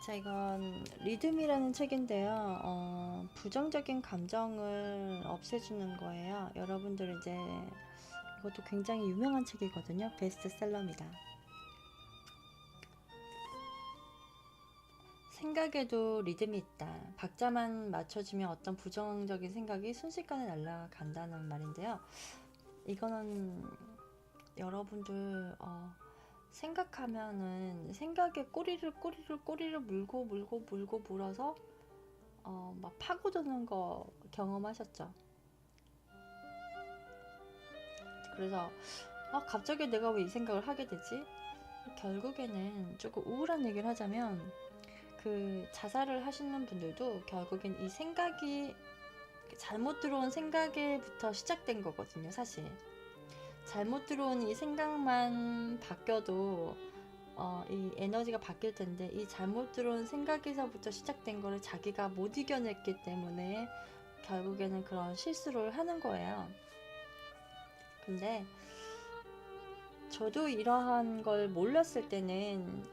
자, 이건 리듬이라는 책인데요. 부정적인 감정을 없애주는 거예요. 여러분들 이제 이것도 굉장히 유명한 책이거든요. 베스트셀러입니다. 생각에도 리듬이 있다. 박자만 맞춰주면 어떤 부정적인 생각이 순식간에 날아간다는 말인데요. 이거는 여러분들 생각하면은 생각에 꼬리를 물고 물어서 막 파고드는 거 경험하셨죠? 그래서 갑자기 내가 왜 이 생각을 하게 되지? 결국에는 조금 우울한 얘기를 하자면 그 자살을 하시는 분들도 결국엔 이 생각이 잘못 들어온 생각에부터 시작된 거거든요, 사실. 잘못 들어온 이 생각만 바뀌어도 이 에너지가 바뀔 텐데, 이 잘못 들어온 생각에서부터 시작된 거를 자기가 못 이겨냈기 때문에 결국에는 그런 실수를 하는 거예요. 근데 저도 이러한 걸 몰랐을 때는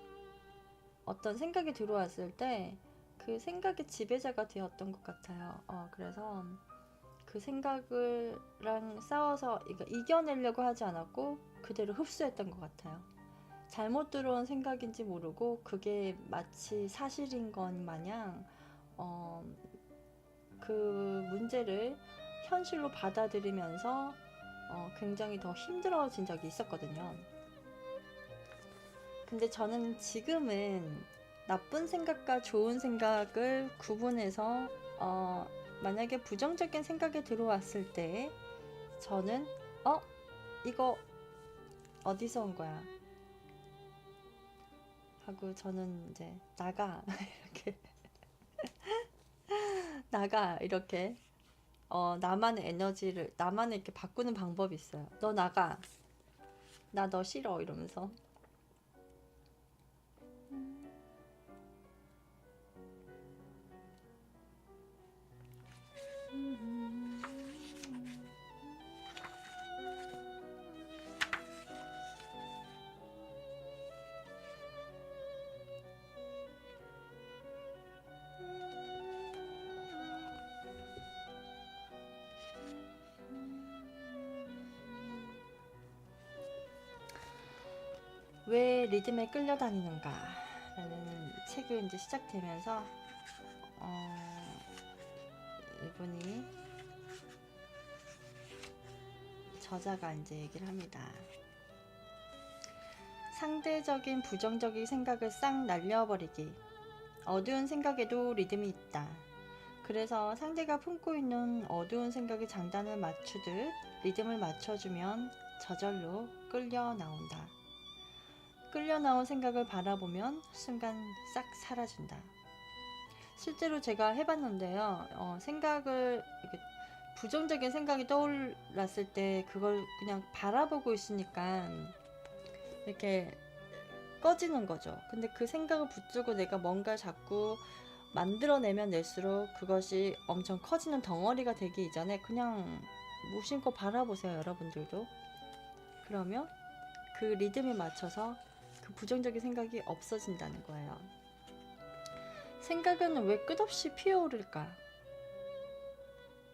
어떤 생각이 들어왔을 때 그 생각의 지배자가 되었던 것 같아요. 그래서 그 생각을랑 싸워서 이겨내려고 하지 않았고 그대로 흡수했던 것 같아요. 잘못 들어온 생각인지 모르고 그게 마치 사실인 것 마냥 그 문제를 현실로 받아들이면서 굉장히 더 힘들어진 적이 있었거든요. 근데 저는 지금은 나쁜 생각과 좋은 생각을 구분해서 만약에 부정적인 생각이 들어왔을 때 저는 이거 어디서 온 거야? 하고 저는 이제 나가 이렇게 나가 이렇게 나만의 에너지를 나만의 이렇게 바꾸는 방법이 있어요. 너 나가. 나 너 싫어 이러면서. 왜 리듬에 끌려다니는가 라는 책을 이제 시작되면서 이분이 저자가 이제 얘기를 합니다. 상대적인 부정적인 생각을 싹 날려버리기. 어두운 생각에도 리듬이 있다. 그래서 상대가 품고 있는 어두운 생각의 장단을 맞추듯 리듬을 맞춰주면 저절로 끌려 나온다. 끌려 나온 생각을 바라보면 순간 싹 사라진다. 실제로 제가 해봤는데요. 생각을 부정적인 생각이 떠올랐을 때 그걸 그냥 바라보고 있으니까 이렇게 꺼지는 거죠. 근데 그 생각을 붙들고 내가 뭔가 자꾸 만들어내면 낼수록 그것이 엄청 커지는 덩어리가 되기 이전에 그냥 무심코 바라보세요, 여러분들도. 그러면 그 리듬에 맞춰서 그 부정적인 생각이 없어진다는 거예요. 생각은 왜 끝없이 피어오를까?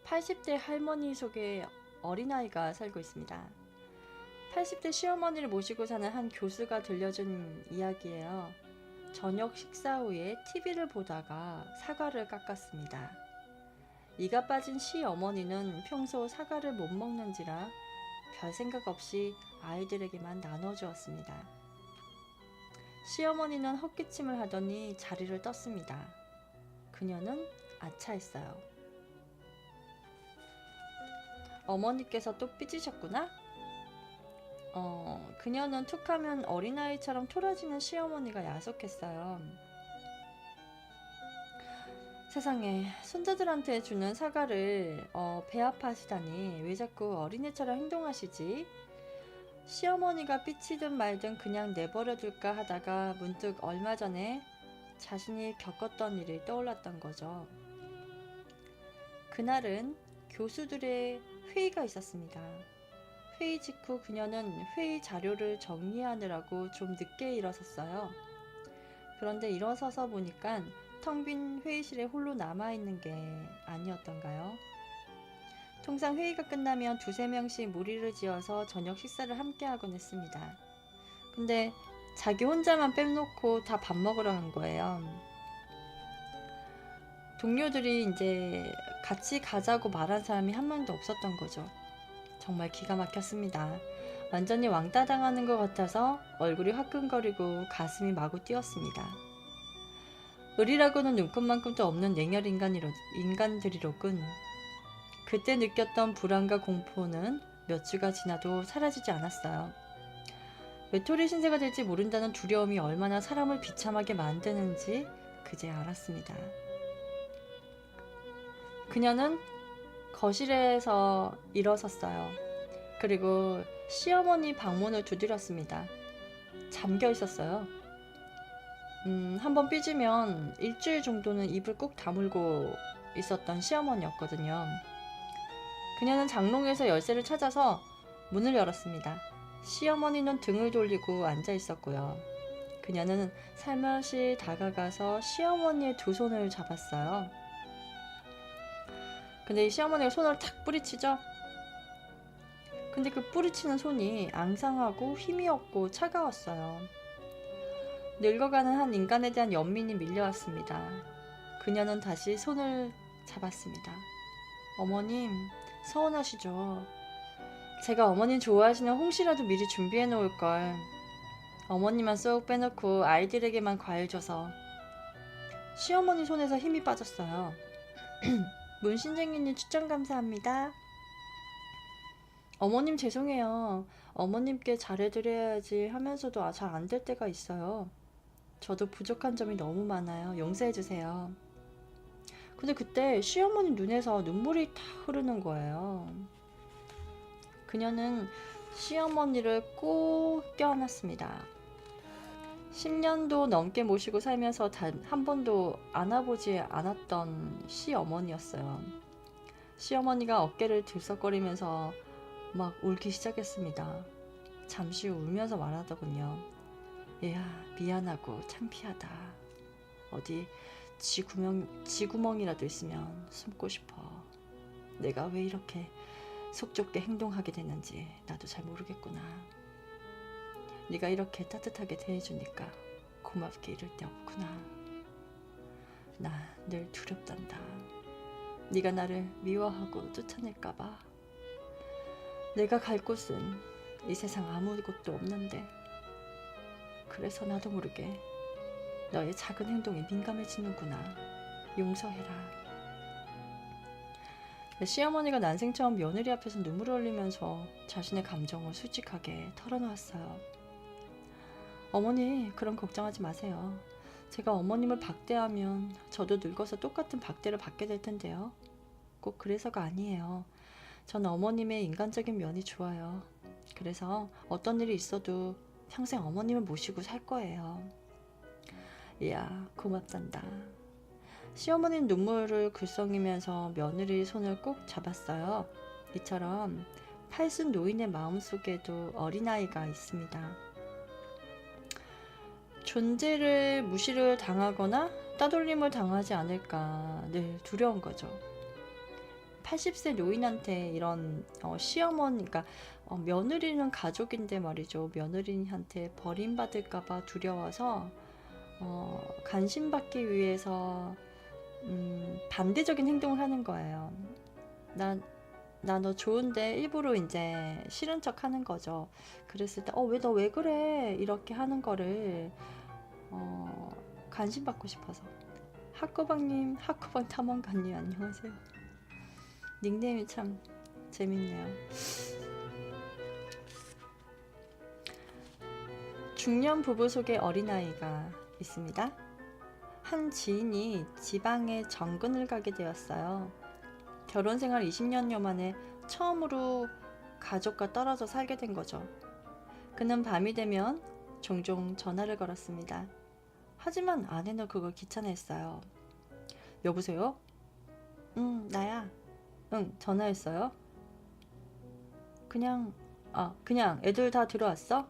80대 할머니 속에 어린아이가 살고 있습니다. 80대 시어머니를 모시고 사는 한 교수가 들려준 이야기예요. 저녁 식사 후에 TV를 보다가 사과를 깎았습니다. 이가 빠진 시어머니는 평소 사과를 못 먹는지라 별 생각 없이 아이들에게만 나눠주었습니다. 시어머니는 헛기침을 하더니 자리를 떴습니다. 그녀는 아차했어요. 어머니께서 또 삐지셨구나? 그녀는 툭하면 어린아이처럼 토라지는 시어머니가 야속했어요. 세상에, 손자들한테 주는 사과를 배 아파하시다니 왜 자꾸 어린애처럼 행동하시지? 시어머니가 삐치든 말든 그냥 내버려둘까 하다가 문득 얼마 전에 자신이 겪었던 일이 떠올랐던 거죠. 그날은 교수들의 회의가 있었습니다. 회의 직후 그녀는 회의 자료를 정리하느라고 좀 늦게 일어섰어요. 그런데 일어서서 보니까 텅 빈 회의실에 홀로 남아있는 게 아니었던가요? 통상 회의가 끝나면 두세 명씩 무리를 지어서 저녁 식사를 함께 하곤 했습니다. 근데 자기 혼자만 빼놓고 다 밥 먹으러 간 거예요. 동료들이 이제 같이 가자고 말한 사람이 한 명도 없었던 거죠. 정말 기가 막혔습니다. 완전히 왕따 당하는 것 같아서 얼굴이 화끈거리고 가슴이 마구 뛰었습니다. 의리라고는 눈꼽만큼도 없는 냉혈 인간들이로군. 그때 느꼈던 불안과 공포는 몇 주가 지나도 사라지지 않았어요. 외톨이 신세가 될지 모른다는 두려움이 얼마나 사람을 비참하게 만드는지 그제 알았습니다. 그녀는 거실에서 일어섰어요. 그리고 시어머니 방문을 두드렸습니다. 잠겨 있었어요. 한번 삐지면 일주일 정도는 입을 꾹 다물고 있었던 시어머니였거든요. 그녀는 장롱에서 열쇠를 찾아서 문을 열었습니다. 시어머니는 등을 돌리고 앉아 있었고요. 그녀는 살며시 다가가서 시어머니의 두 손을 잡았어요. 근데 시어머니가 손을 탁 뿌리치죠? 근데 그 뿌리치는 손이 앙상하고 힘이 없고 차가웠어요. 늙어가는 한 인간에 대한 연민이 밀려왔습니다. 그녀는 다시 손을 잡았습니다. 어머님, 서운하시죠? 제가 어머님 좋아하시는 홍시라도 미리 준비해 놓을걸. 어머니만 쏙 빼놓고 아이들에게만 과일 줘서. 시어머니 손에서 힘이 빠졌어요. 문신쟁이님 추천 감사합니다. 어머님 죄송해요. 어머님께 잘해드려야지 하면서도 잘 안 될 때가 있어요. 저도 부족한 점이 너무 많아요. 용서해주세요. 근데 그때 시어머니 눈에서 눈물이 탁 흐르는 거예요. 그녀는 시어머니를 꼭 껴안았습니다. 10년도 넘게 모시고 살면서 단 한 번도 안아보지 않았던 시어머니였어요. 시어머니가 어깨를 들썩거리면서 막 울기 시작했습니다. 잠시 후 울면서 말하더군요. 얘야, 미안하고 창피하다. 어디 쥐구멍이라도 있으면 숨고 싶어. 내가 왜 이렇게 속 좁게 행동하게 되는지 나도 잘 모르겠구나. 네가 이렇게 따뜻하게 대해주니까 고맙게 이를 데 없구나. 나 늘 두렵단다. 네가 나를 미워하고 쫓아낼까봐. 내가 갈 곳은 이 세상 아무것도 없는데 그래서 나도 모르게 너의 작은 행동에 민감해지는구나. 용서해라. 시어머니가 난생 처음 며느리 앞에서 눈물을 흘리면서 자신의 감정을 솔직하게 털어놓았어요. 어머니, 그런 걱정하지 마세요. 제가 어머님을 박대하면 저도 늙어서 똑같은 박대를 받게 될 텐데요. 꼭 그래서가 아니에요. 전 어머님의 인간적인 면이 좋아요. 그래서 어떤 일이 있어도 평생 어머님을 모시고 살 거예요. 이야, 고맙단다. 시어머니는 눈물을 글썽이면서 며느리 손을 꼭 잡았어요. 이처럼 팔순 노인의 마음속에도 어린아이가 있습니다. 존재를 무시를 당하거나 따돌림을 당하지 않을까 늘 두려운 거죠. 80세 노인한테 이런 시어머니, 그러니까 며느리는 가족인데 말이죠. 며느리한테 버림받을까봐 두려워서 간신받기 위해서 반대적인 행동을 하는 거예요. 나 너 좋은데 일부러 이제 싫은 척 하는 거죠. 그랬을 때 왜 너 왜 그래 이렇게 하는 거를 간신받고 싶어서. 학구방님, 학구방 탐험가님 안녕하세요. 닉네임이 참 재밌네요. 중년 부부 속에 어린아이가 있습니다. 한 지인이 지방에 정근을 가게 되었어요. 결혼생활 20년여 만에 처음으로 가족과 떨어져 살게 된 거죠. 그는 밤이 되면 종종 전화를 걸었습니다. 하지만 아내는 그걸 귀찮아했어요. 여보세요? 응, 나야. 응, 전화했어요? 그냥 애들 다 들어왔어?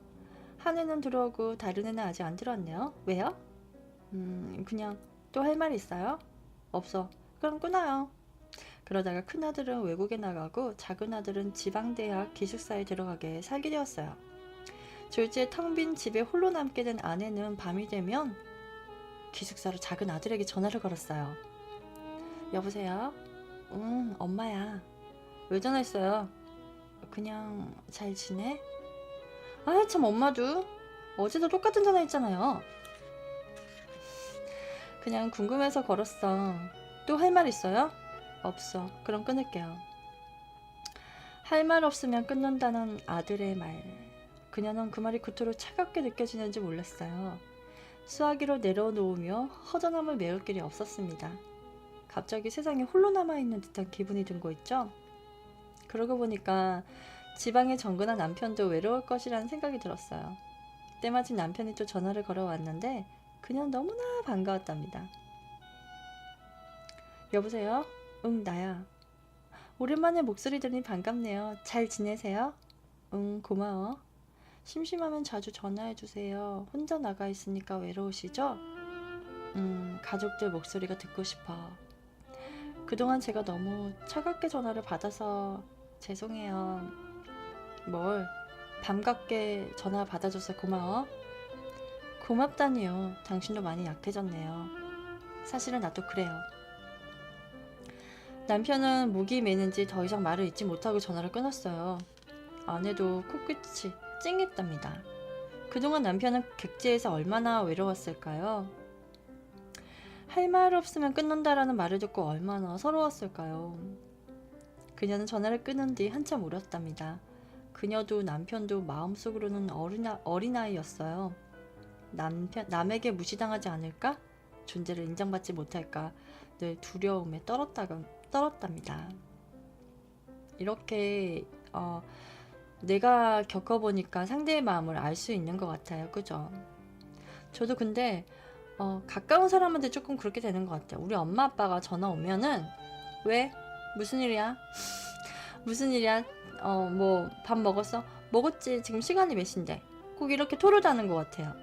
한 애는 들어오고 다른 애는 아직 안 들어왔네요. 왜요? 그냥 또 할 말 있어요? 없어. 그럼 끊어요. 그러다가 큰아들은 외국에 나가고 작은아들은 지방대학 기숙사에 들어가게 살게 되었어요. 졸지에 텅 빈 집에 홀로 남게 된 아내는 밤이 되면 기숙사로 작은 아들에게 전화를 걸었어요. 여보세요? 응, 엄마야. 왜 전화했어요? 그냥 잘 지내? 아이 참 엄마도 어제도 똑같은 전화했잖아요. 그냥 궁금해서 걸었어. 또 할 말 있어요? 없어. 그럼 끊을게요. 할 말 없으면 끊는다는 아들의 말. 그녀는 그 말이 그토록 차갑게 느껴지는지 몰랐어요. 수화기로 내려놓으며 허전함을 메울 길이 없었습니다. 갑자기 세상에 홀로 남아있는 듯한 기분이 든 거 있죠? 그러고 보니까 지방에 정근한 남편도 외로울 것이라는 생각이 들었어요. 때마침 남편이 또 전화를 걸어왔는데 그냥 너무나 반가웠답니다. 여보세요? 응, 나야. 오랜만에 목소리 들으니 반갑네요. 잘 지내세요? 응, 고마워. 심심하면 자주 전화해주세요. 혼자 나가 있으니까 외로우시죠? 가족들 목소리가 듣고 싶어. 그동안 제가 너무 차갑게 전화를 받아서 죄송해요. 뭘? 반갑게 전화 받아줘서 고마워? 고맙다니요. 당신도 많이 약해졌네요. 사실은 나도 그래요. 남편은 목이 메는지 더 이상 말을 잇지 못하고 전화를 끊었어요. 아내도 코끝이 찡했답니다. 그동안 남편은 객지에서 얼마나 외로웠을까요? 할 말 없으면 끊는다라는 말을 듣고 얼마나 서러웠을까요? 그녀는 전화를 끊은 뒤 한참 울었답니다. 그녀도 남편도 마음속으로는 어린아이였어요. 남에게 무시당하지 않을까? 존재를 인정받지 못할까? 늘 두려움에 떨었답니다. 이렇게 내가 겪어보니까 상대의 마음을 알 수 있는 것 같아요. 그죠? 저도 근데 가까운 사람한테 조금 그렇게 되는 것 같아요. 우리 엄마 아빠가 전화 오면은 왜? 무슨 일이야? 무슨 일이야? 뭐 밥 먹었어? 먹었지. 지금 시간이 몇 시인데? 꼭 이렇게 토로다는 것 같아요.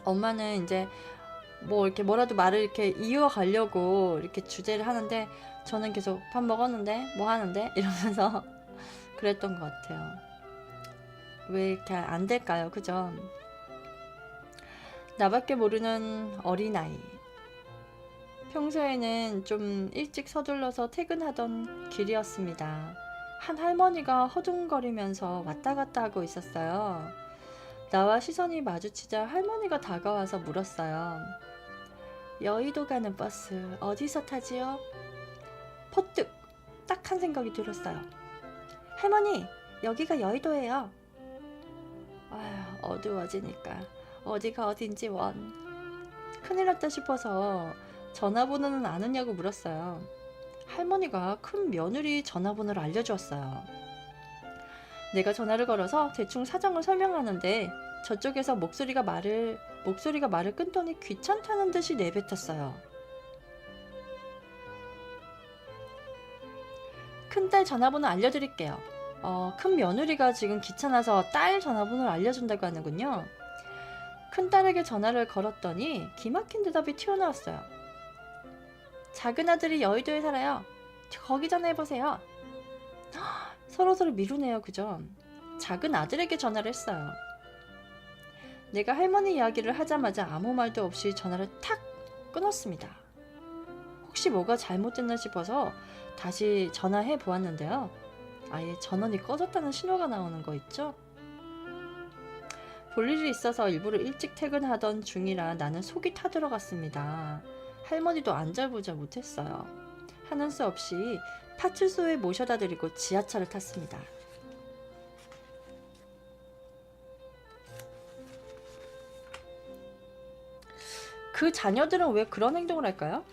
엄마는 이제 뭐 이렇게 뭐라도 말을 이렇게 이어가려고 이렇게 주제를 하는데 저는 계속 밥 먹었는데 뭐 하는데 이러면서 그랬던 것 같아요. 왜 이렇게 안 될까요? 그죠? 나밖에 모르는 어린아이. 평소에는 좀 일찍 서둘러서 퇴근하던 길이었습니다. 한 할머니가 허둥거리면서 왔다 갔다 하고 있었어요. 나와 시선이 마주치자 할머니가 다가와서 물었어요. 여의도 가는 버스 어디서 타지요? 퍼뜩 딱 한 생각이 들었어요. 할머니, 여기가 여의도예요. 아휴, 어두워지니까 어디가 어딘지 원. 큰일 났다 싶어서 전화번호는 아느냐고 물었어요. 할머니가 큰 며느리 전화번호를 알려주었어요. 내가 전화를 걸어서 대충 사정을 설명하는데 저쪽에서 목소리가 말을 끊더니 귀찮다는 듯이 내뱉었어요. 큰딸 전화번호 알려드릴게요. 큰 며느리가 지금 귀찮아서 딸 전화번호를 알려준다고 하는군요. 큰딸에게 전화를 걸었더니 기막힌 대답이 튀어나왔어요. 작은 아들이 여의도에 살아요. 거기 전화해보세요. 서로서로 미루네요. 그죠? 작은 아들에게 전화를 했어요. 내가 할머니 이야기를 하자마자 아무 말도 없이 전화를 탁 끊었습니다. 혹시 뭐가 잘못됐나 싶어서 다시 전화해 보았는데요. 아예 전원이 꺼졌다는 신호가 나오는 거 있죠? 볼 일이 있어서 일부러 일찍 퇴근하던 중이라 나는 속이 타들어갔습니다. 할머니도 안절부절 못했어요. 하는 수 없이 파출소에 모셔다 드리고 지하철을 탔습니다. 그 자녀들은 왜 그런 행동을 할까요?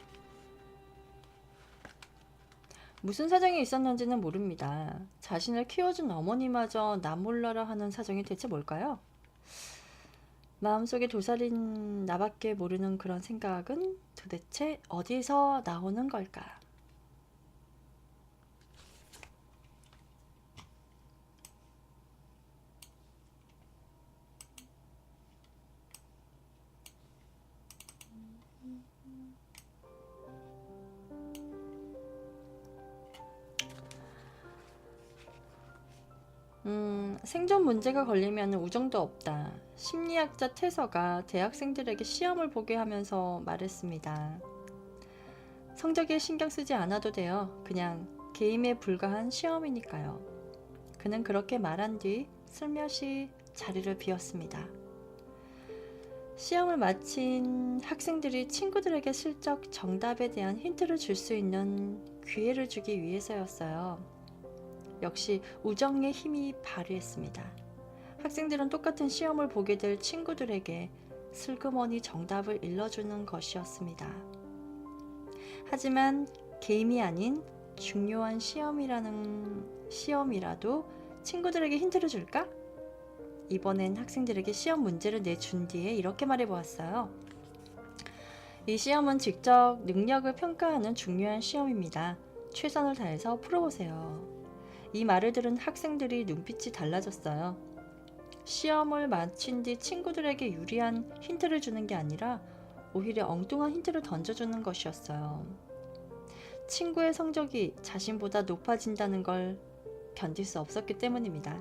무슨 사정이 있었는지는 모릅니다. 자신을 키워준 어머니마저 나 몰라라 하는 사정이 대체 뭘까요? 마음속에 도사린 나밖에 모르는 그런 생각은 도대체 어디서 나오는 걸까? 생존 문제가 걸리면 우정도 없다. 심리학자 태서가 대학생들에게 시험을 보게 하면서 말했습니다. 성적에 신경 쓰지 않아도 돼요. 그냥 게임에 불과한 시험이니까요. 그는 그렇게 말한 뒤 슬며시 자리를 비웠습니다. 시험을 마친 학생들이 친구들에게 슬쩍 정답에 대한 힌트를 줄 수 있는 기회를 주기 위해서였어요. 역시 우정의 힘이 발휘했습니다. 학생들은 똑같은 시험을 보게 될 친구들에게 슬그머니 정답을 일러주는 것이었습니다. 하지만 게임이 아닌 중요한 시험이라도 친구들에게 힌트를 줄까? 이번엔 학생들에게 시험 문제를 내준 뒤에 이렇게 말해보았어요. 이 시험은 직접 능력을 평가하는 중요한 시험입니다. 최선을 다해서 풀어보세요. 이 말을 들은 학생들이 눈빛이 달라졌어요. 시험을 마친 뒤 친구들에게 유리한 힌트를 주는 게 아니라 오히려 엉뚱한 힌트를 던져주는 것이었어요. 친구의 성적이 자신보다 높아진다는 걸 견딜 수 없었기 때문입니다.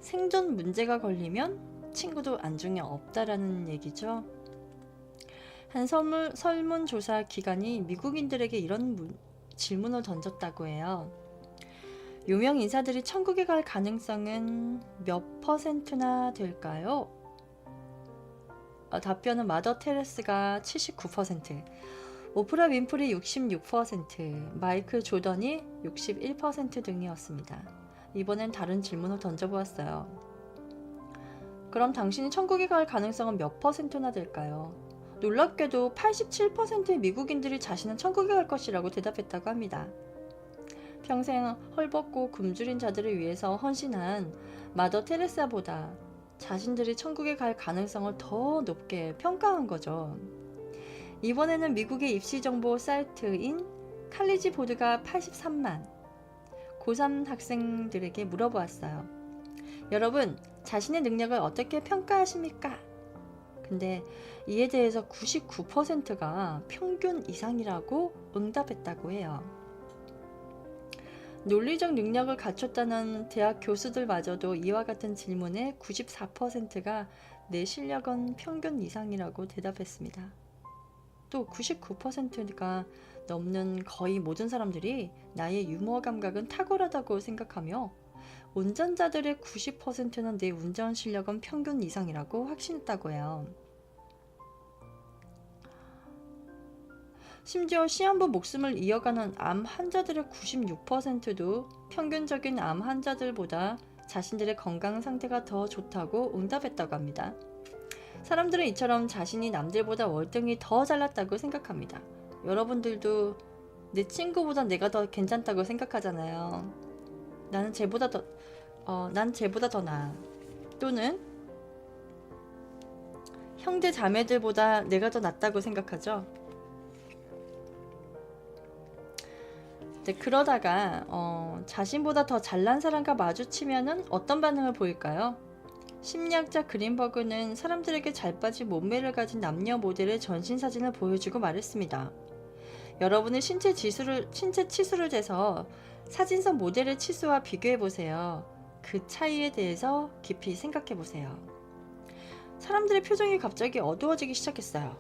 생존 문제가 걸리면 친구도 안중에 없다라는 얘기죠. 한 설문조사 기관이 미국인들에게 이런 질문을 던졌다고 해요. 유명 인사들이 천국에 갈 가능성은 몇 퍼센트나 될까요? 답변은 마더 테레스가 79%, 오프라 윈프리 66%, 마이클 조던이 61% 등이었습니다. 이번엔 다른 질문을 던져보았어요. 그럼 당신이 천국에 갈 가능성은 몇 퍼센트나 될까요? 놀랍게도 87%의 미국인들이 자신은 천국에 갈 것이라고 대답했다고 합니다. 평생 헐벗고 굶주린 자들을 위해서 헌신한 마더 테레사보다 자신들이 천국에 갈 가능성을 더 높게 평가한 거죠. 이번에는 미국의 입시정보 사이트인 칼리지 보드가 83만 고3 학생들에게 물어보았어요. 여러분, 자신의 능력을 어떻게 평가하십니까? 근데 이에 대해서 99%가 평균 이상이라고 응답했다고 해요. 논리적 능력을 갖췄다는 대학 교수들마저도 이와 같은 질문에 94%가 내 실력은 평균 이상이라고 대답했습니다. 또 99%가 넘는 거의 모든 사람들이 나의 유머 감각은 탁월하다고 생각하며 운전자들의 90%는 내 운전 실력은 평균 이상이라고 확신했다고 해요. 심지어 시한부 목숨을 이어가는 암 환자들의 96%도 평균적인 암 환자들보다 자신들의 건강 상태가 더 좋다고 응답했다고 합니다. 사람들은 이처럼 자신이 남들보다 월등히 더 잘났다고 생각합니다. 여러분들도 내 친구보다 내가 더 괜찮다고 생각하잖아요. 난 쟤보다 더 나아. 또는 형제 자매들보다 내가 더 낫다고 생각하죠. 그러다가 자신보다 더 잘난 사람과 마주치면은 어떤 반응을 보일까요? 심리학자 그린버그는 사람들에게 잘 빠진 몸매를 가진 남녀 모델의 전신사진을 보여주고 말했습니다. 여러분의 신체 치수를 재서 사진선 모델의 치수와 비교해보세요. 그 차이에 대해서 깊이 생각해보세요. 사람들의 표정이 갑자기 어두워지기 시작했어요.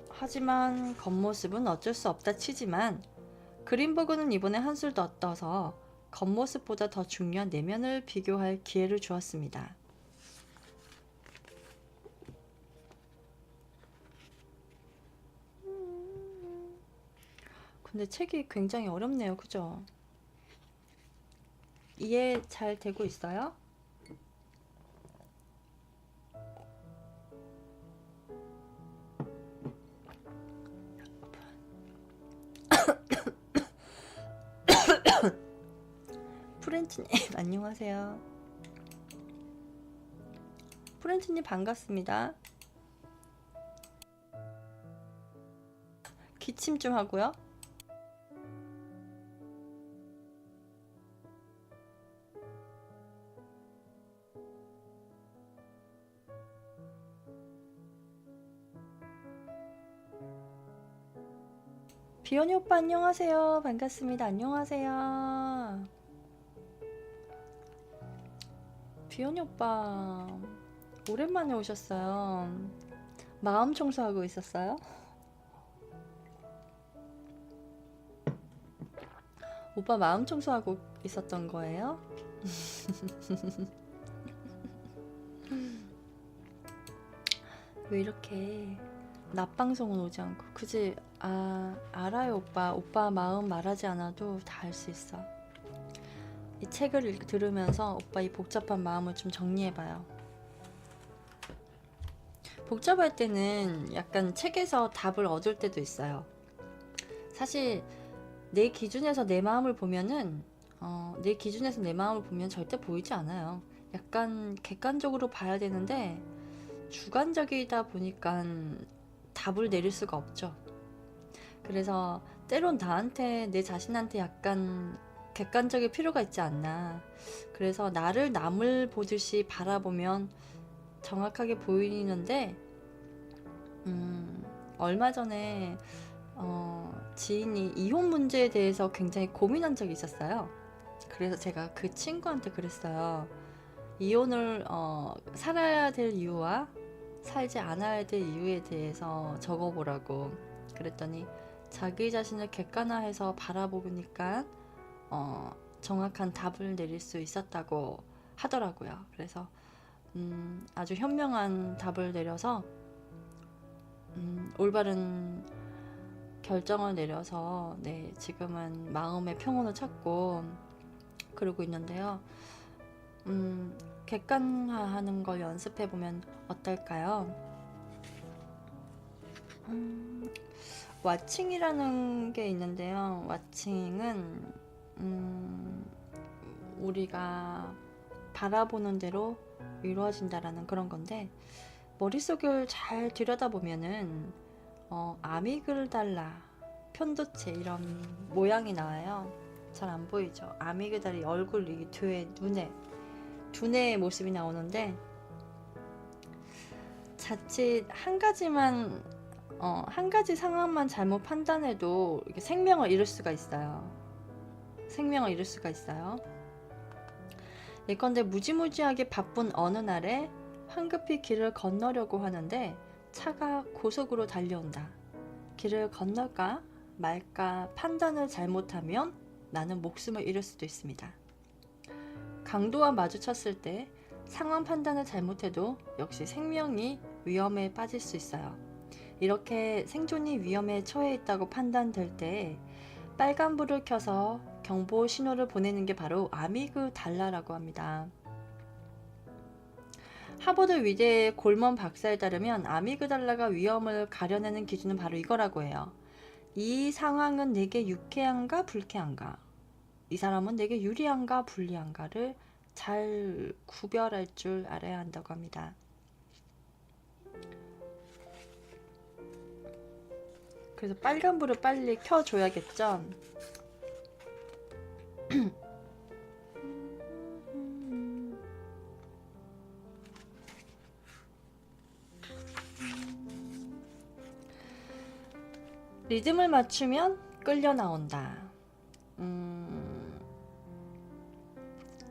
하지만 겉모습은 어쩔 수 없다 치지만 그린버그는 이번에 한술 더 떠서 겉모습보다 더 중요한 내면을 비교할 기회를 주었습니다. 근데 책이 굉장히 어렵네요. 그죠? 이해 잘 되고 있어요? 프렌트님 안녕하세요. 프렌트님 반갑습니다. 기침 좀 하고요. 비연이 오빠 안녕하세요. 반갑습니다. 안녕하세요. 비연이 오빠 오랜만에 오셨어요. 마음 청소하고 있었어요? 오빠 마음 청소하고 있었던 거예요? 왜 이렇게 낮방송은 오지 않고 그지? 아 알아요 오빠. 오빠 마음 말하지 않아도 다 알 수 있어. 이 책을 들으면서 오빠 이 복잡한 마음을 좀 정리해봐요. 복잡할 때는 약간 책에서 답을 얻을 때도 있어요. 사실 내 기준에서 내 마음을 보면은 내 기준에서 내 마음을 보면 절대 보이지 않아요. 약간 객관적으로 봐야 되는데 주관적이다 보니까 답을 내릴 수가 없죠. 그래서 때론 나한테 내 자신한테 약간 객관적일 필요가 있지 않나. 그래서 나를 남을 보듯이 바라보면 정확하게 보이는데 얼마 전에 지인이 이혼 문제에 대해서 굉장히 고민한 적이 있었어요. 그래서 제가 그 친구한테 그랬어요. 이혼을 살아야 될 이유와 살지 않아야 될 이유에 대해서 적어보라고. 그랬더니 자기 자신을 객관화해서 바라보니까 정확한 답을 내릴 수 있었다고 하더라고요. 그래서 아주 현명한 답을 내려서 올바른 결정을 내려서 네, 지금은 마음의 평온을 찾고 그러고 있는데요. 객관화하는 걸 연습해보면 어떨까요? 와칭이라는 게 있는데요. 와칭은 우리가 바라보는 대로 이루어진다라는 그런 건데 머릿속을 잘 들여다보면은 아미글달라, 편도체 이런 모양이 나와요. 잘 안 보이죠? 아미글달이 얼굴, 이 뒤에 두뇌의 모습이 나오는데 자칫 한 가지 상황만 잘못 판단해도 이렇게 생명을 잃을 수가 있어요. 예컨대 무지무지하게 바쁜 어느 날에 황급히 길을 건너려고 하는데 차가 고속으로 달려온다. 길을 건널까 말까 판단을 잘못하면 나는 목숨을 잃을 수도 있습니다. 강도와 마주쳤을 때 상황 판단을 잘못해도 역시 생명이 위험에 빠질 수 있어요. 이렇게 생존이 위험에 처해 있다고 판단될 때 빨간불을 켜서 경보 신호를 보내는 게 바로 아미그달라라고 합니다. 하버드 위대의 골먼 박사에 따르면 아미그달라가 위험을 가려내는 기준은 바로 이거라고 해요. 이 상황은 내게 유쾌한가 불쾌한가, 이 사람은 내게 유리한가 불리한가를 잘 구별할 줄 알아야 한다고 합니다. 그래서 빨간불을 빨리 켜줘야겠죠. 리듬을 맞추면 끌려 나온다.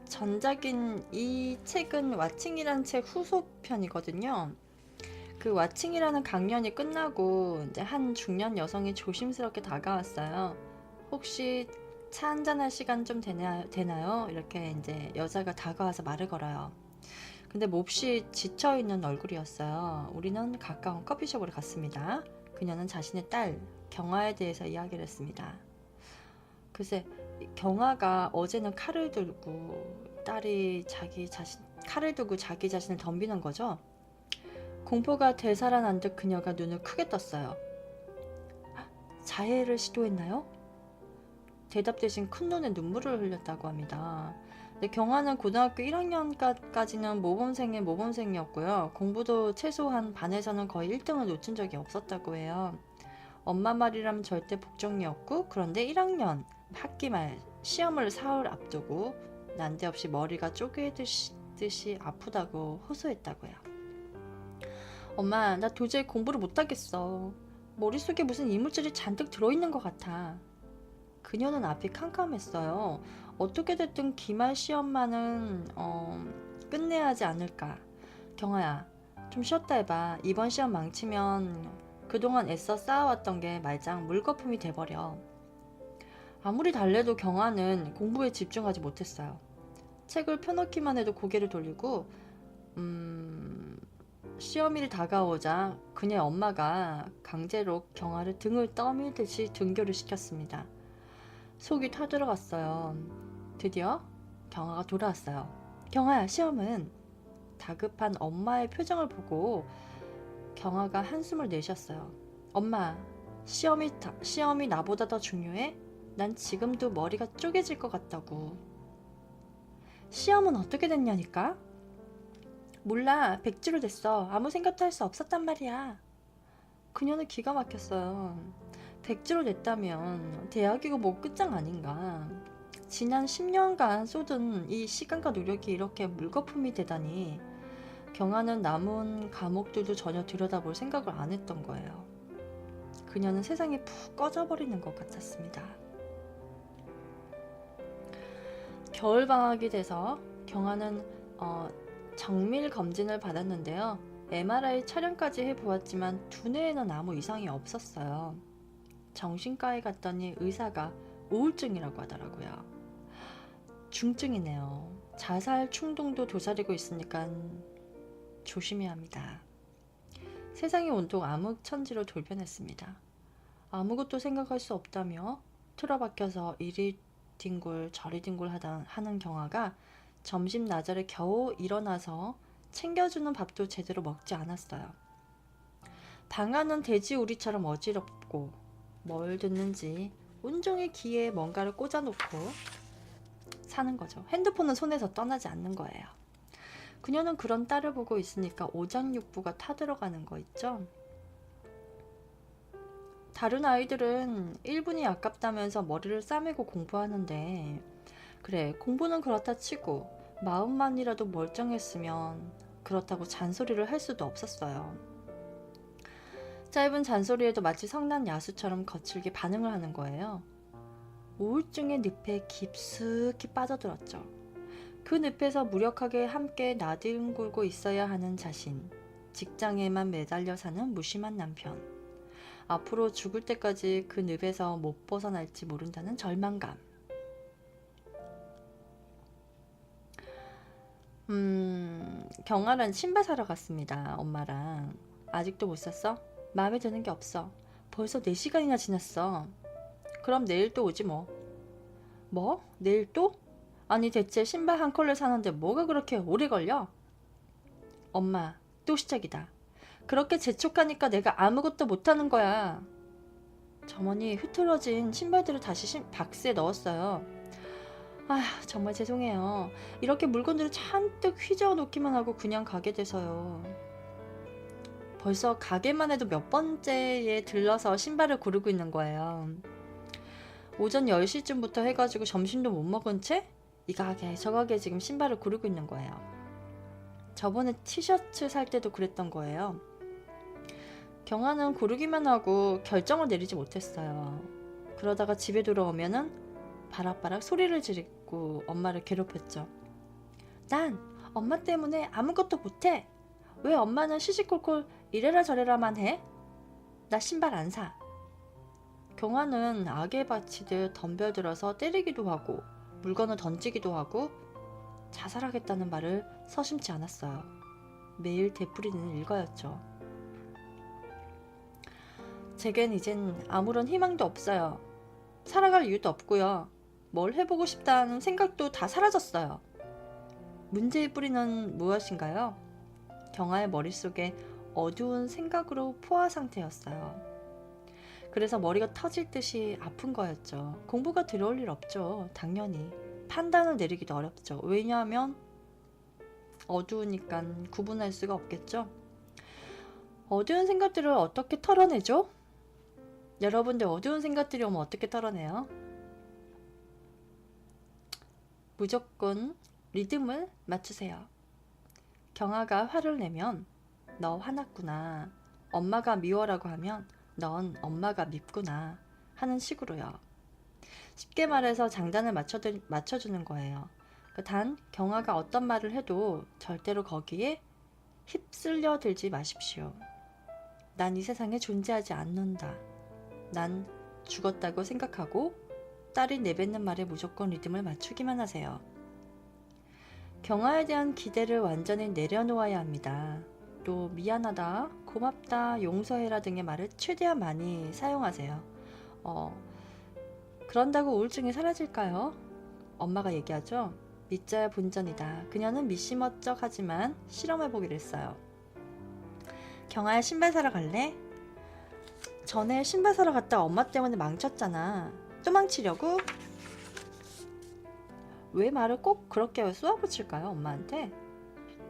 전작인 이 책은 와칭이라는 책 후속편이거든요. 그 와칭이라는 강연이 끝나고 이제 한 중년 여성이 조심스럽게 다가왔어요. 혹시 차 한잔할 시간 좀 되나요? 이렇게 이제 여자가 다가와서 말을 걸어요. 근데 몹시 지쳐있는 얼굴이었어요. 우리는 가까운 커피숍으로 갔습니다. 그녀는 자신의 딸 경아에 대해서 이야기를 했습니다. 글쎄 경아가 어제는 칼을 들고 딸이 칼을 들고 자기 자신을 덤비는 거죠. 공포가 되살아난 듯 그녀가 눈을 크게 떴어요. 자해를 시도했나요? 대답 대신 큰 눈에 눈물을 흘렸다고 합니다. 근데 경아는 고등학교 1학년까지는 모범생이었고요. 공부도 최소한 반에서는 거의 1등을 놓친 적이 없었다고 해요. 엄마 말이라면 절대 복종이었고, 그런데 1학년 학기 말 시험을 사흘 앞두고 난데없이 머리가 쪼개듯이 아프다고 호소했다고요. 엄마, 나 도저히 공부를 못하겠어. 머릿속에 무슨 이물질이 잔뜩 들어있는 것 같아. 그녀는 앞이 캄캄했어요. 어떻게 됐든 기말 시험만은 끝내야 하지 않을까. 경아야, 좀 쉬었다 해봐. 이번 시험 망치면 그동안 애써 쌓아왔던 게 말짱 물거품이 돼버려. 아무리 달래도 경아는 공부에 집중하지 못했어요. 책을 펴놓기만 해도 고개를 돌리고 시험일이 다가오자 그녀의 엄마가 강제로 경아를 등을 떠밀듯이 등교를 시켰습니다. 속이 타들어갔어요. 드디어 경아가 돌아왔어요. 경아야, 시험은? 다급한 엄마의 표정을 보고 경아가 한숨을 내쉬었어요. 엄마, 시험이 나보다 더 중요해? 난 지금도 머리가 쪼개질 것 같다고. 시험은 어떻게 됐냐니까? 몰라, 백지로 됐어. 아무 생각도 할 수 없었단 말이야. 그녀는 기가 막혔어요. 백지로 됐다면 대학이고 뭐 끝장 아닌가. 지난 10년간 쏟은 이 시간과 노력이 이렇게 물거품이 되다니. 경아는 남은 과목들도 전혀 들여다볼 생각을 안 했던 거예요. 그녀는 세상이 푹 꺼져버리는 것 같았습니다. 겨울방학이 돼서 경아는 정밀 검진을 받았는데요. MRI 촬영까지 해보았지만 두뇌에는 아무 이상이 없었어요. 정신과에 갔더니 의사가 우울증이라고 하더라고요. 중증이네요. 자살 충동도 도사리고 있으니까 조심해야 합니다. 세상이 온통 암흑천지로 돌변했습니다. 아무것도 생각할 수 없다며 틀어박혀서 이리 뒹굴 저리 뒹굴 하는 경아가 점심 나절에 겨우 일어나서 챙겨주는 밥도 제대로 먹지 않았어요. 방 안은 돼지우리처럼 어지럽고 뭘 듣는지 온종일 귀에 뭔가를 꽂아놓고 사는 거죠. 핸드폰은 손에서 떠나지 않는 거예요. 그녀는 그런 딸을 보고 있으니까 오장육부가 타들어가는 거 있죠. 다른 아이들은 1분이 아깝다면서 머리를 싸매고 공부하는데, 그래, 공부는 그렇다 치고 마음만이라도 멀쩡했으면 그렇다고 잔소리를 할 수도 없었어요. 짧은 잔소리에도 마치 성난 야수처럼 거칠게 반응을 하는 거예요. 우울증의 늪에 깊숙이 빠져들었죠. 그 늪에서 무력하게 함께 나뒹굴고 있어야 하는 자신, 직장에만 매달려 사는 무심한 남편, 앞으로 죽을 때까지 그 늪에서 못 벗어날지 모른다는 절망감. 경아는 신발 사러 갔습니다. 엄마랑. 아직도 못 샀어? 마음에 드는 게 없어. 벌써 4시간이나 지났어. 그럼 내일 또 오지 뭐. 뭐? 내일 또? 아니 대체 신발 한 컬레 사는데 뭐가 그렇게 오래 걸려? 엄마, 또 시작이다. 그렇게 재촉하니까 내가 아무것도 못하는 거야. 점원이 흐트러진 신발들을 다시 박스에 넣었어요. 아휴, 정말 죄송해요. 이렇게 물건들을 잔뜩 휘저어 놓기만 하고 그냥 가게 돼서요. 벌써 가게만 해도 몇 번째에 들러서 신발을 고르고 있는 거예요. 오전 10시쯤부터 해가지고 점심도 못 먹은 채 이 가게 저 가게 지금 신발을 고르고 있는 거예요. 저번에 티셔츠 살 때도 그랬던 거예요. 경아는 고르기만 하고 결정을 내리지 못했어요. 그러다가 집에 돌아오면은 바락바락 소리를 지르고 엄마를 괴롭혔죠. 난 엄마 때문에 아무것도 못해. 왜 엄마는 시시콜콜 이래라 저래라만 해? 나 신발 안 사. 경아는 악에 바치듯 덤벼들어서 때리기도 하고 물건을 던지기도 하고 자살하겠다는 말을 서심지 않았어요. 매일 되풀이는 일과였죠. 제겐 이젠 아무런 희망도 없어요. 살아갈 이유도 없고요. 뭘 해보고 싶다는 생각도 다 사라졌어요. 문제의 뿌리는 무엇인가요? 경아의 머릿속에 어두운 생각으로 포화 상태였어요. 그래서 머리가 터질 듯이 아픈 거였죠. 공부가 들어올 일 없죠. 당연히. 판단을 내리기도 어렵죠. 왜냐하면 어두우니까 구분할 수가 없겠죠. 어두운 생각들을 어떻게 털어내죠? 여러분들 어두운 생각들이 오면 어떻게 털어내요? 무조건 리듬을 맞추세요. 경아가 화를 내면 너 화났구나. 엄마가 미워라고 하면 넌 엄마가 밉구나 하는 식으로요. 쉽게 말해서 장단을 맞춰주는 거예요. 단 경아가 어떤 말을 해도 절대로 거기에 휩쓸려 들지 마십시오. 난 이 세상에 존재하지 않는다. 난 죽었다고 생각하고 딸이 내뱉는 말에 무조건 리듬을 맞추기만 하세요. 경아에 대한 기대를 완전히 내려놓아야 합니다. 또 미안하다, 고맙다, 용서해라 등의 말을 최대한 많이 사용하세요. 그런다고 우울증이 사라질까요? 엄마가 얘기하죠. 믿자야 본전이다. 그녀는 미시멋쩍하지만 실험해보기로 했어요. 경아야, 신발 사러 갈래? 전에 신발 사러 갔다가 엄마 때문에 망쳤잖아. 또 망치려고? 왜 말을 꼭 그렇게 쏘아붙일까요, 엄마한테?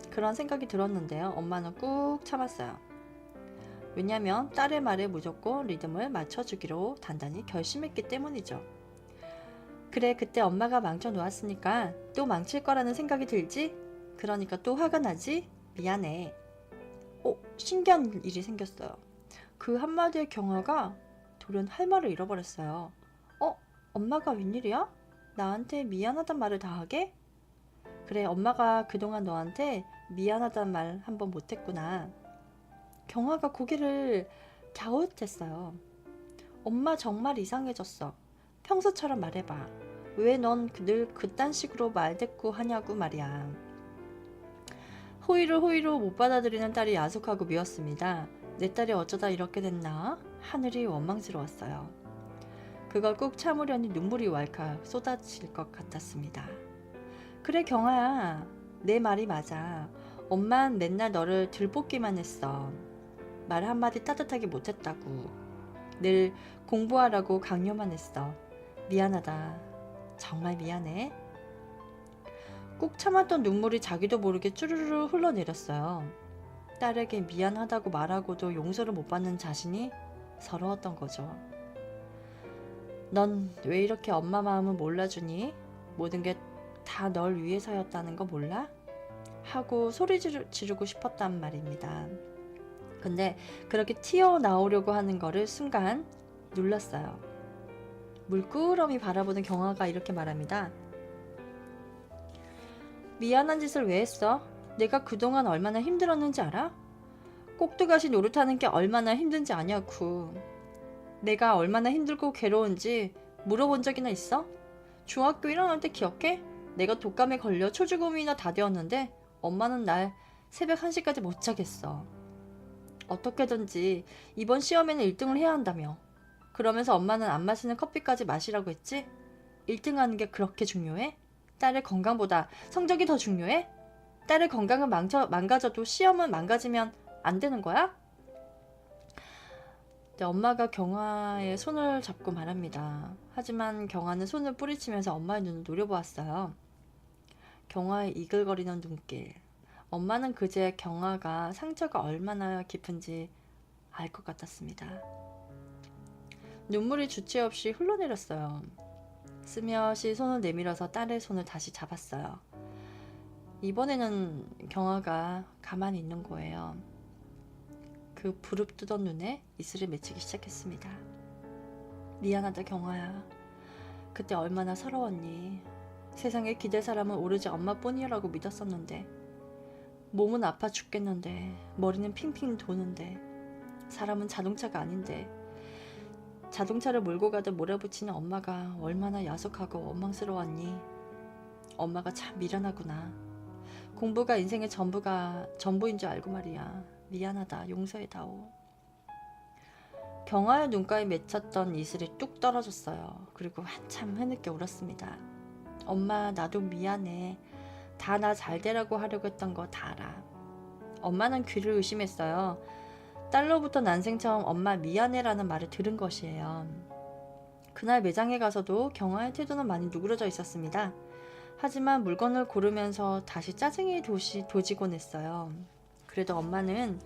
그런 생각이 들었는데요. 엄마는 꾹 참았어요. 왜냐면 딸의 말에 무조건 리듬을 맞춰주기로 단단히 결심했기 때문이죠. 그래, 그때 엄마가 망쳐 놓았으니까 또 망칠 거라는 생각이 들지? 그러니까 또 화가 나지? 미안해. 신기한 일이 생겼어요. 그 한마디의 경아가 돌연 할 말을 잃어버렸어요. 엄마가 웬일이야? 나한테 미안하단 말을 다 하게? 그래, 엄마가 그동안 너한테 미안하단 말 한 번 못했구나. 경아가 고개를 갸웃했어요. 엄마 정말 이상해졌어. 평소처럼 말해봐. 왜 넌 늘 그딴 식으로 말대꾸 하냐고 말이야. 호의를 호의로 못 받아들이는 딸이 야속하고 미웠습니다. 내 딸이 어쩌다 이렇게 됐나? 하늘이 원망스러웠어요. 그걸 꾹 참으려니 눈물이 왈칵 쏟아질 것 같았습니다. 그래, 경아야, 내 말이 맞아. 엄만 맨날 너를 들볶기만 했어. 말 한마디 따뜻하게 못했다고. 늘 공부하라고 강요만 했어. 미안하다. 정말 미안해. 꾹 참았던 눈물이 자기도 모르게 쭈르르 흘러내렸어요. 딸에게 미안하다고 말하고도 용서를 못 받는 자신이 서러웠던 거죠. 넌 왜 이렇게 엄마 마음을 몰라주니? 모든 게 다 널 위해서였다는 거 몰라? 하고 소리 지르고 싶었단 말입니다. 근데 그렇게 튀어나오려고 하는 거를 순간 눌렀어요. 물끄러미 바라보는 경아가 이렇게 말합니다. 미안한 짓을 왜 했어? 내가 그동안 얼마나 힘들었는지 알아? 꼭두가시 노릇하는 게 얼마나 힘든지 아냐고. 내가 얼마나 힘들고 괴로운지 물어본 적이나 있어? 중학교 1학년 때 기억해? 내가 독감에 걸려 초주금이나 다 되었는데 엄마는 날 새벽 1시까지 못 자겠어. 어떻게든지 이번 시험에는 1등을 해야 한다며. 그러면서 엄마는 안 마시는 커피까지 마시라고 했지? 1등하는 게 그렇게 중요해? 딸의 건강보다 성적이 더 중요해? 딸의 건강은 망가져도 시험은 망가지면 안 되는 거야? 네, 엄마가 경아의 손을 잡고 말합니다. 하지만 경아는 손을 뿌리치면서 엄마의 눈을 노려보았어요. 경아의 이글거리는 눈길. 엄마는 그제 경아가 상처가 얼마나 깊은지 알 것 같았습니다. 눈물이 주체 없이 흘러내렸어요. 스며시 손을 내밀어서 딸의 손을 다시 잡았어요. 이번에는 경아가 가만히 있는 거예요. 그 부릅뜨던 눈에 이슬을 맺히기 시작했습니다. 미안하다, 경아야. 그때 얼마나 서러웠니? 세상에 기댈 사람은 오로지 엄마뿐이라고 믿었었는데, 몸은 아파 죽겠는데, 머리는 핑핑 도는데, 사람은 자동차가 아닌데, 자동차를 몰고 가듯 몰아붙이는 엄마가 얼마나 야속하고 원망스러웠니? 엄마가 참 미련하구나. 공부가 인생의 전부인 줄 알고 말이야. 미안하다. 용서해다오. 경아의 눈가에 맺혔던 이슬이 뚝 떨어졌어요. 그리고 한참 흐느껴 울었습니다. 엄마, 나도 미안해. 다 나 잘되라고 하려고 했던 거 다 알아. 엄마는 귀를 의심했어요. 딸로부터 난생 처음 엄마 미안해라는 말을 들은 것이에요. 그날 매장에 가서도 경아의 태도는 많이 누그러져 있었습니다. 하지만 물건을 고르면서 다시 짜증이 도지곤 했어요. 그래도 엄마는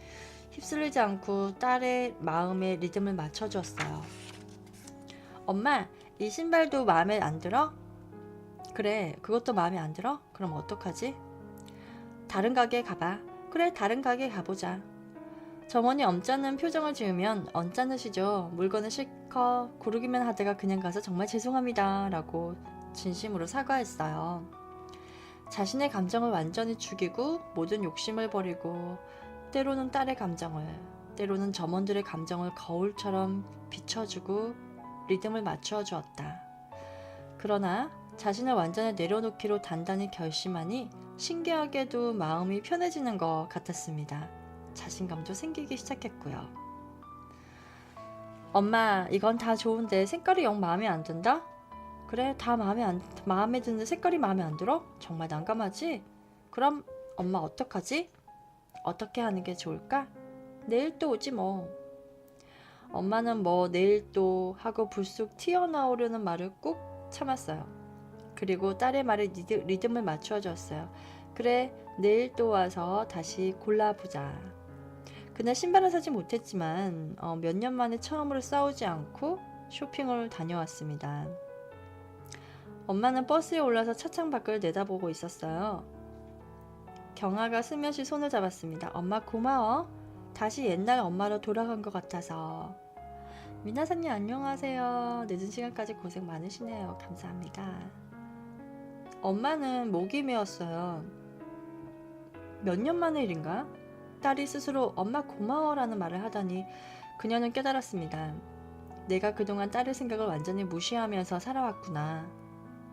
휩쓸리지 않고 딸의 마음에 리듬을 맞춰주었어요. 엄마, 이 신발도 마음에 안 들어? 그래, 그것도 마음에 안 들어? 그럼 어떡하지? 다른 가게에 가봐. 그래, 다른 가게에 가보자. 점원이 엄짜는 표정을 지으면 언짢으시죠? 물건을 실컷 고르기만 하다가 그냥 가서 정말 죄송합니다 라고 진심으로 사과했어요. 자신의 감정을 완전히 죽이고 모든 욕심을 버리고 때로는 딸의 감정을, 때로는 점원들의 감정을 거울처럼 비춰주고 리듬을 맞추어 주었다. 그러나 자신을 완전히 내려놓기로 단단히 결심하니 신기하게도 마음이 편해지는 것 같았습니다. 자신감도 생기기 시작했고요. 엄마, 이건 다 좋은데 색깔이 영 마음에 안 든다? 그래, 다 마음에 드는데 색깔이 마음에 안 들어? 정말 난감하지? 그럼 엄마 어떡하지? 어떻게 하는 게 좋을까? 내일 또 오지 뭐. 엄마는 뭐 내일 또 하고 불쑥 튀어나오려는 말을 꾹 참았어요. 그리고 딸의 말에 리듬을 맞추어 줬어요. 그래, 내일 또 와서 다시 골라보자. 그날 신발은 사지 못했지만 몇 년 만에 처음으로 싸우지 않고 쇼핑을 다녀왔습니다. 엄마는 버스에 올라서 차창 밖을 내다보고 있었어요. 경아가 슬며시 손을 잡았습니다. 엄마 고마워. 다시 옛날 엄마로 돌아간 것 같아서. 미나사님 안녕하세요. 늦은 시간까지 고생 많으시네요. 감사합니다. 엄마는 목이 메었어요. 몇 년 만의 일인가? 딸이 스스로 엄마 고마워라는 말을 하더니 그녀는 깨달았습니다. 내가 그동안 딸의 생각을 완전히 무시하면서 살아왔구나.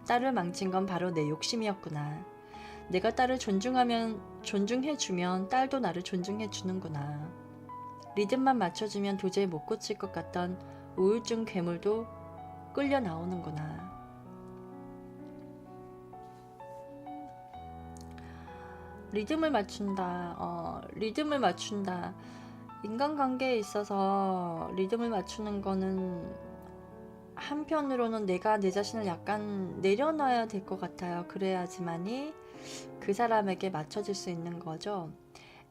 딸을 망친 건 바로 내 욕심이었구나. 내가 딸을 존중해주면 딸도 나를 존중해주는구나. 리듬만 맞춰주면 도저히 못 고칠 것 같던 우울증 괴물도 끌려 나오는구나. 리듬을 맞춘다. 인간관계에 있어서 리듬을 맞추는 거는 한편으로는 내가 내 자신을 약간 내려놔야 될 것 같아요. 그래야지만이 그 사람에게 맞춰줄 수 있는 거죠.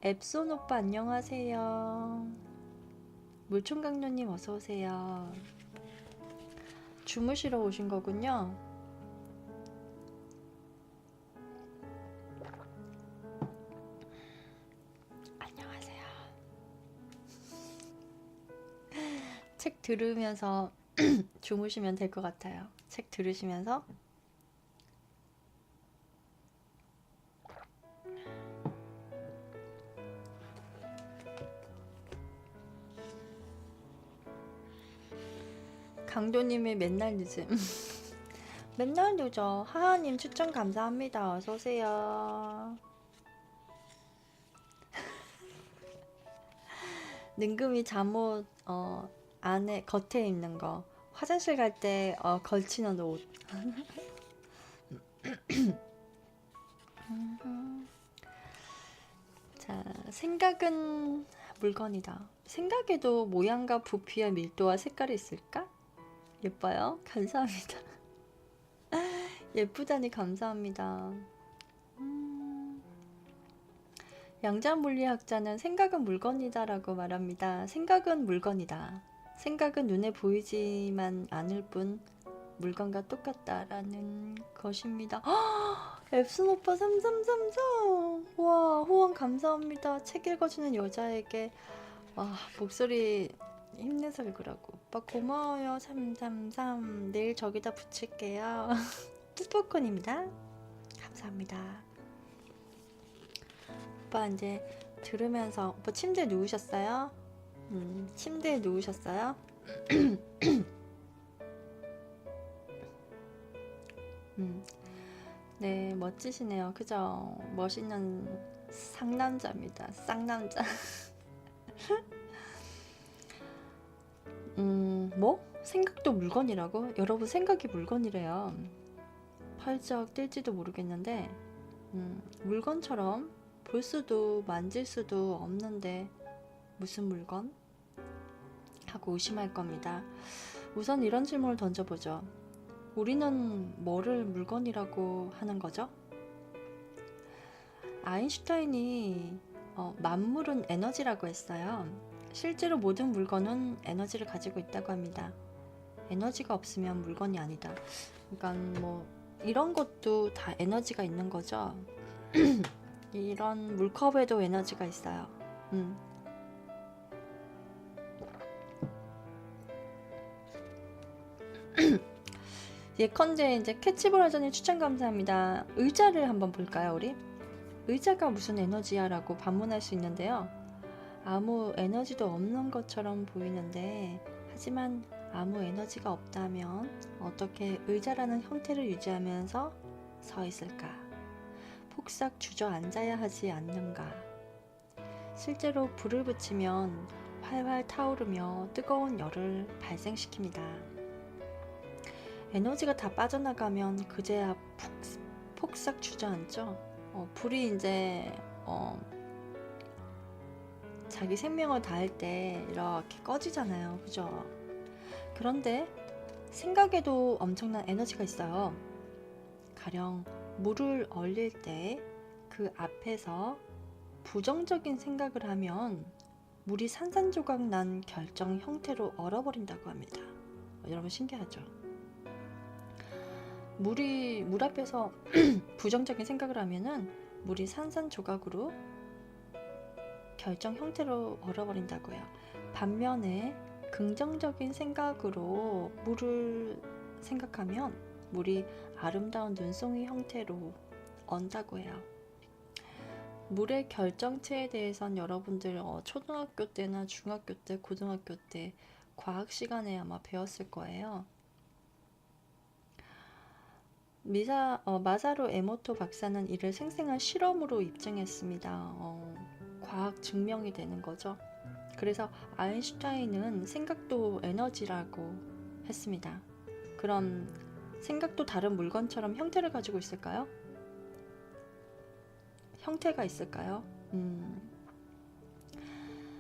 앱손 오빠 안녕하세요. 물총각녀님 어서오세요. 주무시러 오신 거군요. 안녕하세요. 책 들으면서 주무시면 될 것 같아요. 책 들으시면서. 강도님의 맨날 늦음. 맨날 늦어. 하하님 추천 감사합니다. 어서오세요. 능금이 잠옷 안에 겉에 입는 거. 화장실 갈 때 걸치는 옷. 자, 생각은 물건이다. 생각에도 모양과 부피와 밀도와 색깔이 있을까? 예뻐요? 감사합니다. 예쁘다니 감사합니다. 양자물리학자는 생각은 물건이다 라고 말합니다. 생각은 물건이다. 생각은 눈에 보이지만 않을 뿐 물건과 똑같다라는 것입니다. 앱슨 오빠 3333. 와, 후원 감사합니다. 책 읽어주는 여자에게 와, 목소리 힘내서 읽으라고. 오빠 고마워요. 333. 내일 저기다 붙일게요. 뚜뽀콘입니다. 감사합니다. 오빠 이제 들으면서 오빠 침대에 누우셨어요? 침대에 누우셨어요? 네, 멋지시네요. 그죠? 멋있는 상남자입니다. 쌍남자. 뭐? 생각도 물건이라고? 여러분 생각이 물건이래요. 펄쩍 뛸지도 모르겠는데 물건처럼 볼 수도 만질 수도 없는데 무슨 물건? 하고 의심할 겁니다. 우선 이런 질문을 던져보죠. 우리는 뭐를 물건이라고 하는 거죠? 아인슈타인이 만물은 에너지라고 했어요. 실제로 모든 물건은 에너지를 가지고 있다고 합니다. 에너지가 없으면 물건이 아니다. 그러니까 뭐 이런 것도 다 에너지가 있는 거죠. 이런 물컵에도 에너지가 있어요. 예컨대 이제 캐치볼 하자니 추천 감사합니다. 의자를 한번 볼까요, 우리? 의자가 무슨 에너지야? 라고 반문할 수 있는데요. 아무 에너지도 없는 것처럼 보이는데, 하지만 아무 에너지가 없다면 어떻게 의자라는 형태를 유지하면서 서 있을까? 폭삭 주저앉아야 하지 않는가? 실제로 불을 붙이면 활활 타오르며 뜨거운 열을 발생시킵니다. 에너지가 다 빠져나가면 그제야 폭삭 주저앉죠. 불이 이제 자기 생명을 다할 때 이렇게 꺼지잖아요. 그죠? 그런데 생각에도 엄청난 에너지가 있어요. 가령 물을 얼릴 때 그 앞에서 부정적인 생각을 하면 물이 산산조각 난 결정 형태로 얼어버린다고 합니다. 여러분 신기하죠? 물 앞에서 부정적인 생각을 하면은 물이 산산조각으로 결정 형태로 얼어버린다고요. 반면에 긍정적인 생각으로 물을 생각하면 물이 아름다운 눈송이 형태로 언다고 해요. 물의 결정체에 대해선 여러분들 초등학교 때나 중학교 때, 고등학교 때 과학 시간에 아마 배웠을 거예요. 마사루 에모토 박사는 이를 생생한 실험으로 입증했습니다. 과학 증명이 되는 거죠. 그래서 아인슈타인은 생각도 에너지라고 했습니다. 그럼 생각도 다른 물건처럼 형태를 가지고 있을까요? 형태가 있을까요?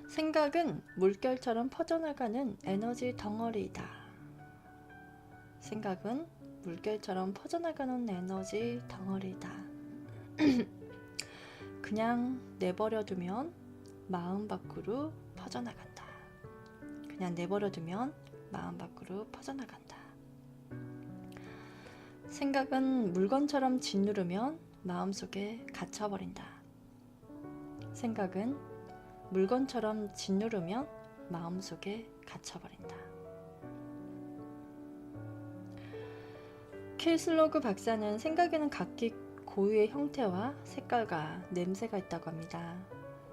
생각은 물결처럼 퍼져나가는 에너지 덩어리이다. 생각은 물결처럼 퍼져나가는 에너지 덩어리이다. 그냥 내버려두면 마음 밖으로 퍼져나간다. 그냥 내버려두면 마음 밖으로 퍼져나간다. 생각은 물건처럼 짓누르면 마음속에 갇혀버린다. 생각은 물건처럼 짓누르면 마음속에 갇혀버린다. 킬슬로그 박사는 생각에는 각기 고유의 형태와 색깔과 냄새가 있다고 합니다.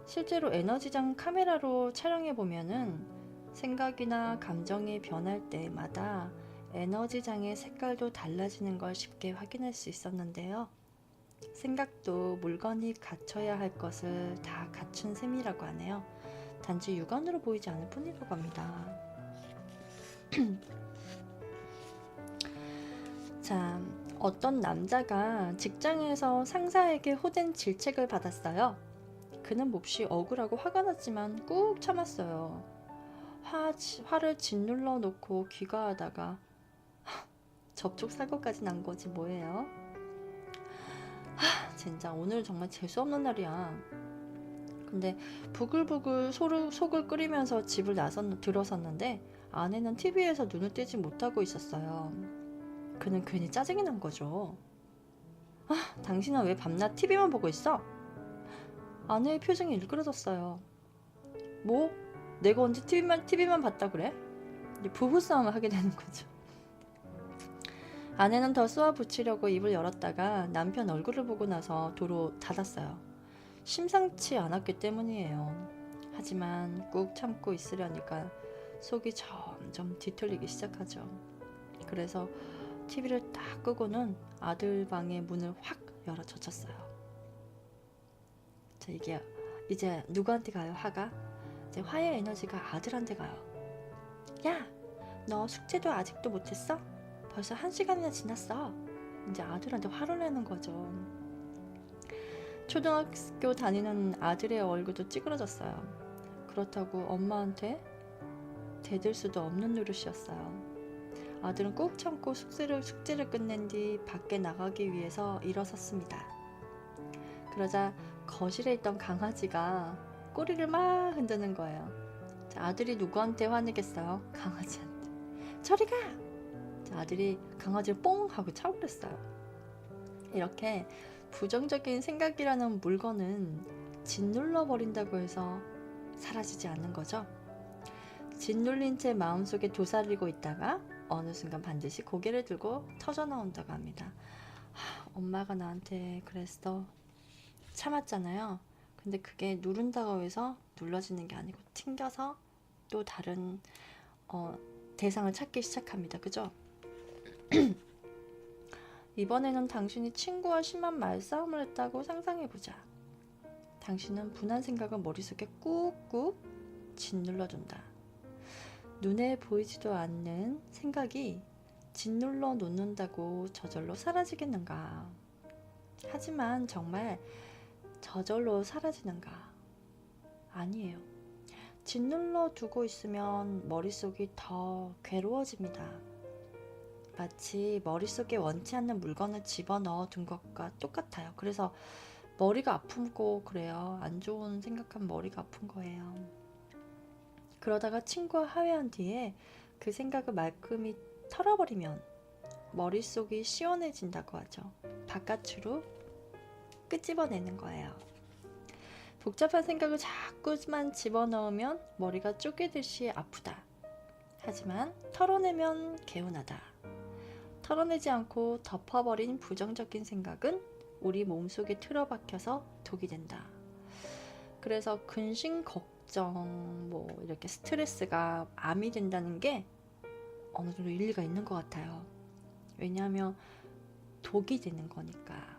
실제로 에너지장 카메라로 촬영해보면은 생각이나 감정이 변할 때마다 에너지장의 색깔도 달라지는 걸 쉽게 확인할 수 있었는데요. 생각도 물건이 갖춰야 할 것을 다 갖춘 셈이라고 하네요. 단지 육안으로 보이지 않을 뿐이라고 합니다. 자, 어떤 남자가 직장에서 상사에게 호된 질책을 받았어요. 그는 몹시 억울하고 화가 났지만 꾹 참았어요. 화를 짓눌러 놓고 귀가하다가 접촉 사고까지 난 거지 뭐예요? 진짜 오늘 정말 재수없는 날이야. 근데 부글부글 속을 끓이면서 집을 들어섰는데 아내는 TV에서 눈을 떼지 못하고 있었어요. 그는 괜히 짜증이 난 거죠. 당신은 왜 밤낮 TV만 보고 있어? 아내의 표정이 일그러졌어요. 뭐? 내가 언제 TV만 봤다 그래? 부부싸움을 하게 되는 거죠. 아내는 더 쏘아붙이려고 입을 열었다가 남편 얼굴을 보고 나서 도로 닫았어요. 심상치 않았기 때문이에요. 하지만 꾹 참고 있으려니까 속이 점점 뒤틀리기 시작하죠. 그래서 TV를 딱 끄고는 아들 방의 문을 확 열어 젖혔어요. 자, 이게 이제 누구한테 가요? 화가? 이제 화의 에너지가 아들한테 가요. 야, 너 숙제도 아직도 못했어? 벌써 1시간이나 지났어. 이제 아들한테 화를 내는 거죠. 초등학교 다니는 아들의 얼굴도 찌그러졌어요. 그렇다고 엄마한테 대들 수도 없는 노릇이었어요. 아들은 꾹 참고 숙제를 끝낸 뒤 밖에 나가기 위해서 일어섰습니다. 그러자 거실에 있던 강아지가 꼬리를 막 흔드는 거예요. 자, 아들이 누구한테 화내겠어요? 강아지한테. 저리 가! 자, 아들이 강아지를 뽕 하고 차버렸어요. 이렇게 부정적인 생각이라는 물건은 짓눌러 버린다고 해서 사라지지 않는 거죠. 짓눌린 채 마음속에 도사리고 있다가 어느 순간 반드시 고개를 들고 터져 나온다고 합니다. 엄마가 나한테 그랬어. 참았잖아요. 근데 그게 누른다고 해서 눌러지는 게 아니고 튕겨서 또 다른 대상을 찾기 시작합니다. 그죠? 이번에는 당신이 친구와 심한 말싸움을 했다고 상상해보자. 당신은 분한 생각을 머릿속에 꾹꾹 짓눌러준다. 눈에 보이지도 않는 생각이 짓눌러 놓는다고 저절로 사라지겠는가? 하지만 정말 저절로 사라지는가? 아니에요. 짓눌러 두고 있으면 머릿속이 더 괴로워집니다. 마치 머릿속에 원치 않는 물건을 집어넣어 둔 것과 똑같아요. 그래서 머리가 아프고 그래요. 안 좋은 생각하면 머리가 아픈 거예요. 그러다가 친구와 화해한 뒤에 그 생각을 말끔히 털어버리면 머릿속이 시원해진다고 하죠. 바깥으로 끄집어내는 거예요. 복잡한 생각을 자꾸만 집어넣으면 머리가 쪼개듯이 아프다. 하지만 털어내면 개운하다. 털어내지 않고 덮어버린 부정적인 생각은 우리 몸속에 틀어박혀서 독이 된다. 그래서 근심, 걱정, 이렇게 스트레스가 암이 된다는 게 어느 정도 일리가 있는 것 같아요. 왜냐하면 독이 되는 거니까.